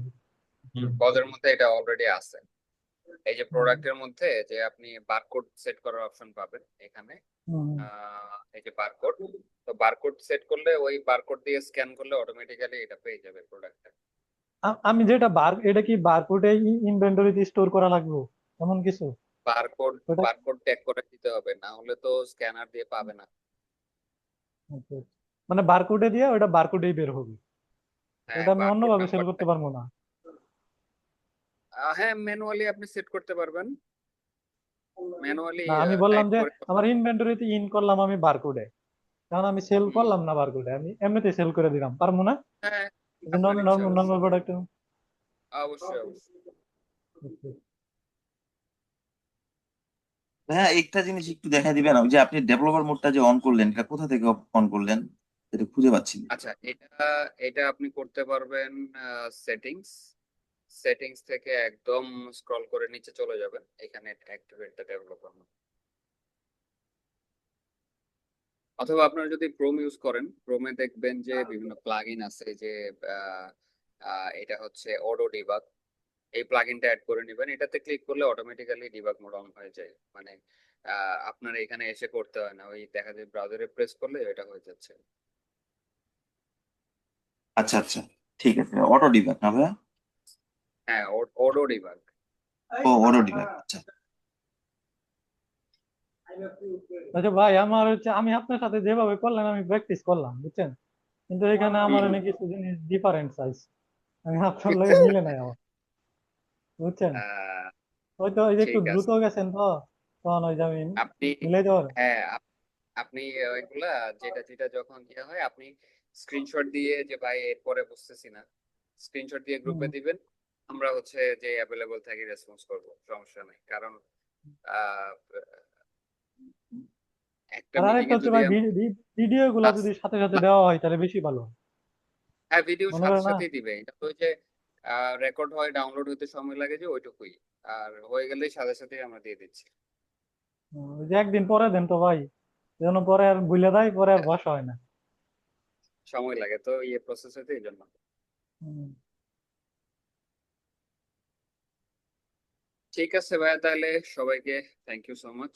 পদের মধ্যে এটা অলরেডি আছে। এই যে হুম, প্রোডাক্টের মধ্যে যে আপনি বারকোড সেট করার অপশন পাবেন এখানে। হুম, হুম। এই যে বারকোড, তো বারকোড সেট করলে ওই বারকোড দিয়ে স্ক্যান করলে অটোমেটিক্যালি এটা পেয়ে যাবে প্রোডাক্টটা। আমি যেটা এটা কি বারকোডে ইনভেন্টরিতে স্টোর করা লাগবে এমন কিছু? বারকোড ওটা বারকোড ট্যাগ করে দিতে হবে, না হলে তো স্ক্যানার দিয়ে পাবে না। আচ্ছা, আচ্ছা। মানে বারকোডে দিয়ে ওটা বারকোডেই বের হবে, হ্যাঁ, ওটা আমি বারকোড অন্যভাবে সেল নাম্বার। করতে পারবো না? হ্যাঁ, ম্যানুয়ালি আপনি সেট করতে পারবেন, ম্যানুয়ালি না, আমি বললাম টাইপ যে করে। আমার ইনভেন্টরিতে ইন করলাম আমি বারকোডে, কারণ আমি সেল হুম, করলাম না বারকোডে, আমি এমনিতে সেল করে দিলাম, পারবো না? হ্যাঁ, আপনার নর্মাল ইচ্ছা, নর্মাল অবশ্যই নর্মাল প্রোডাক্ট। অবশ্যই অবশ্যই। হ্যাঁ, একটা জিনিস একটু দেখা দিবেন, ওই যে আপনি ডেভেলপার মোডটা যে অন করলেন, এটা কোথা থেকে অন করলেন? এটা খুঁজে পাচ্ছি না। আচ্ছা, এটা এটা আপনি করতে পারবেন সেটিংস। সেটিংস থেকে একদম স্ক্রল করে নিচে চলে যাবেন, এখানে অ্যাক্টিভেট দ্য ডেভেলপার। অথবা আপনারা যদি ক্রোম ইউজ করেন, ক্রোমে দেখবেন যে বিভিন্ন প্লাগইন আছে যে আহ, এটা হচ্ছে অটো ডিবাগ। এই প্লাগইনটা অ্যাড করে নেবেন, এটাতে ক্লিক করলে অটোমেটিক্যালি ডিবাগ মোড অন হয়ে যায়। মানে আপনার এখানে এসে করতে হয় না, ওই দেখা যায় ব্রাউজারে প্রেস করলে এটা হয়ে যাচ্ছে। আচ্ছা আচ্ছা, ঠিক আছে, অটো ডিবাগ না ভাইয়া? হ্যাঁ, অটো ডিবাগ। ও, অটো ডিবাগ, আচ্ছা। আচ্ছা ভাই, আমার হচ্ছে আমি আপনার সাথে যেভাবে করলাম আমি প্র্যাকটিস করলাম, বুঝছেন? কিন্তু এখানে আমার হুম। অনেক কিছু জিনিস ডিফারেন্ট চাইছে, আমি আপনার লগে মিলে নাই আমার, বুঝছেন? আহ, হয়তো ওই যে একটু ঠিক দ্রুত আছে। গেছেন তো, তখন ওই যে আমি আপনি, মিলাই দেওয়ার। হ্যাঁ, আপনি ওইগুলা যেটা যেটা যখন ইয়ে হয়, আপনি স্ক্রিনশট দিয়ে যে ভাই এরপরে বুঝতেছি না, স্ক্রিনশট দিয়ে গ্রুপে দিবেন। আমরা হচ্ছে যে অ্যাভেলেবল থাকি রেসপন্স করব, সমস্যা নেই। কারণ আহ, একটা আর মিটিং আরেকটা এ হচ্ছে যদি ভাই, আমরা ভিডিও গুলা যদি সাথে সাথে দেওয়া হয় তাহলে বেশি ভালো হয়। হ্যাঁ, ভিডিও মনে সাথে করে না? সাথেই দিবে। এটা তো ওই যে রেকর্ড হয়, ডাউনলোড হতে সময় লাগে যে ওইটুকুই, আর হয়ে গেলেই সাথে সাথেই আমরা দিয়ে দিচ্ছি। ওই যে একদিন পরে দেন তো ভাই, যেন পরে আর ভুলে দেয়, পরে আর হ্যাঁ, বসা হয় না। সময় লাগে তো ইয়ে প্রসেস হতে, এই জন্য। হুম। ঠিক আছে ভাইয়া, তাহলে সবাইকে থ্যাংক ইউ সো মাচ।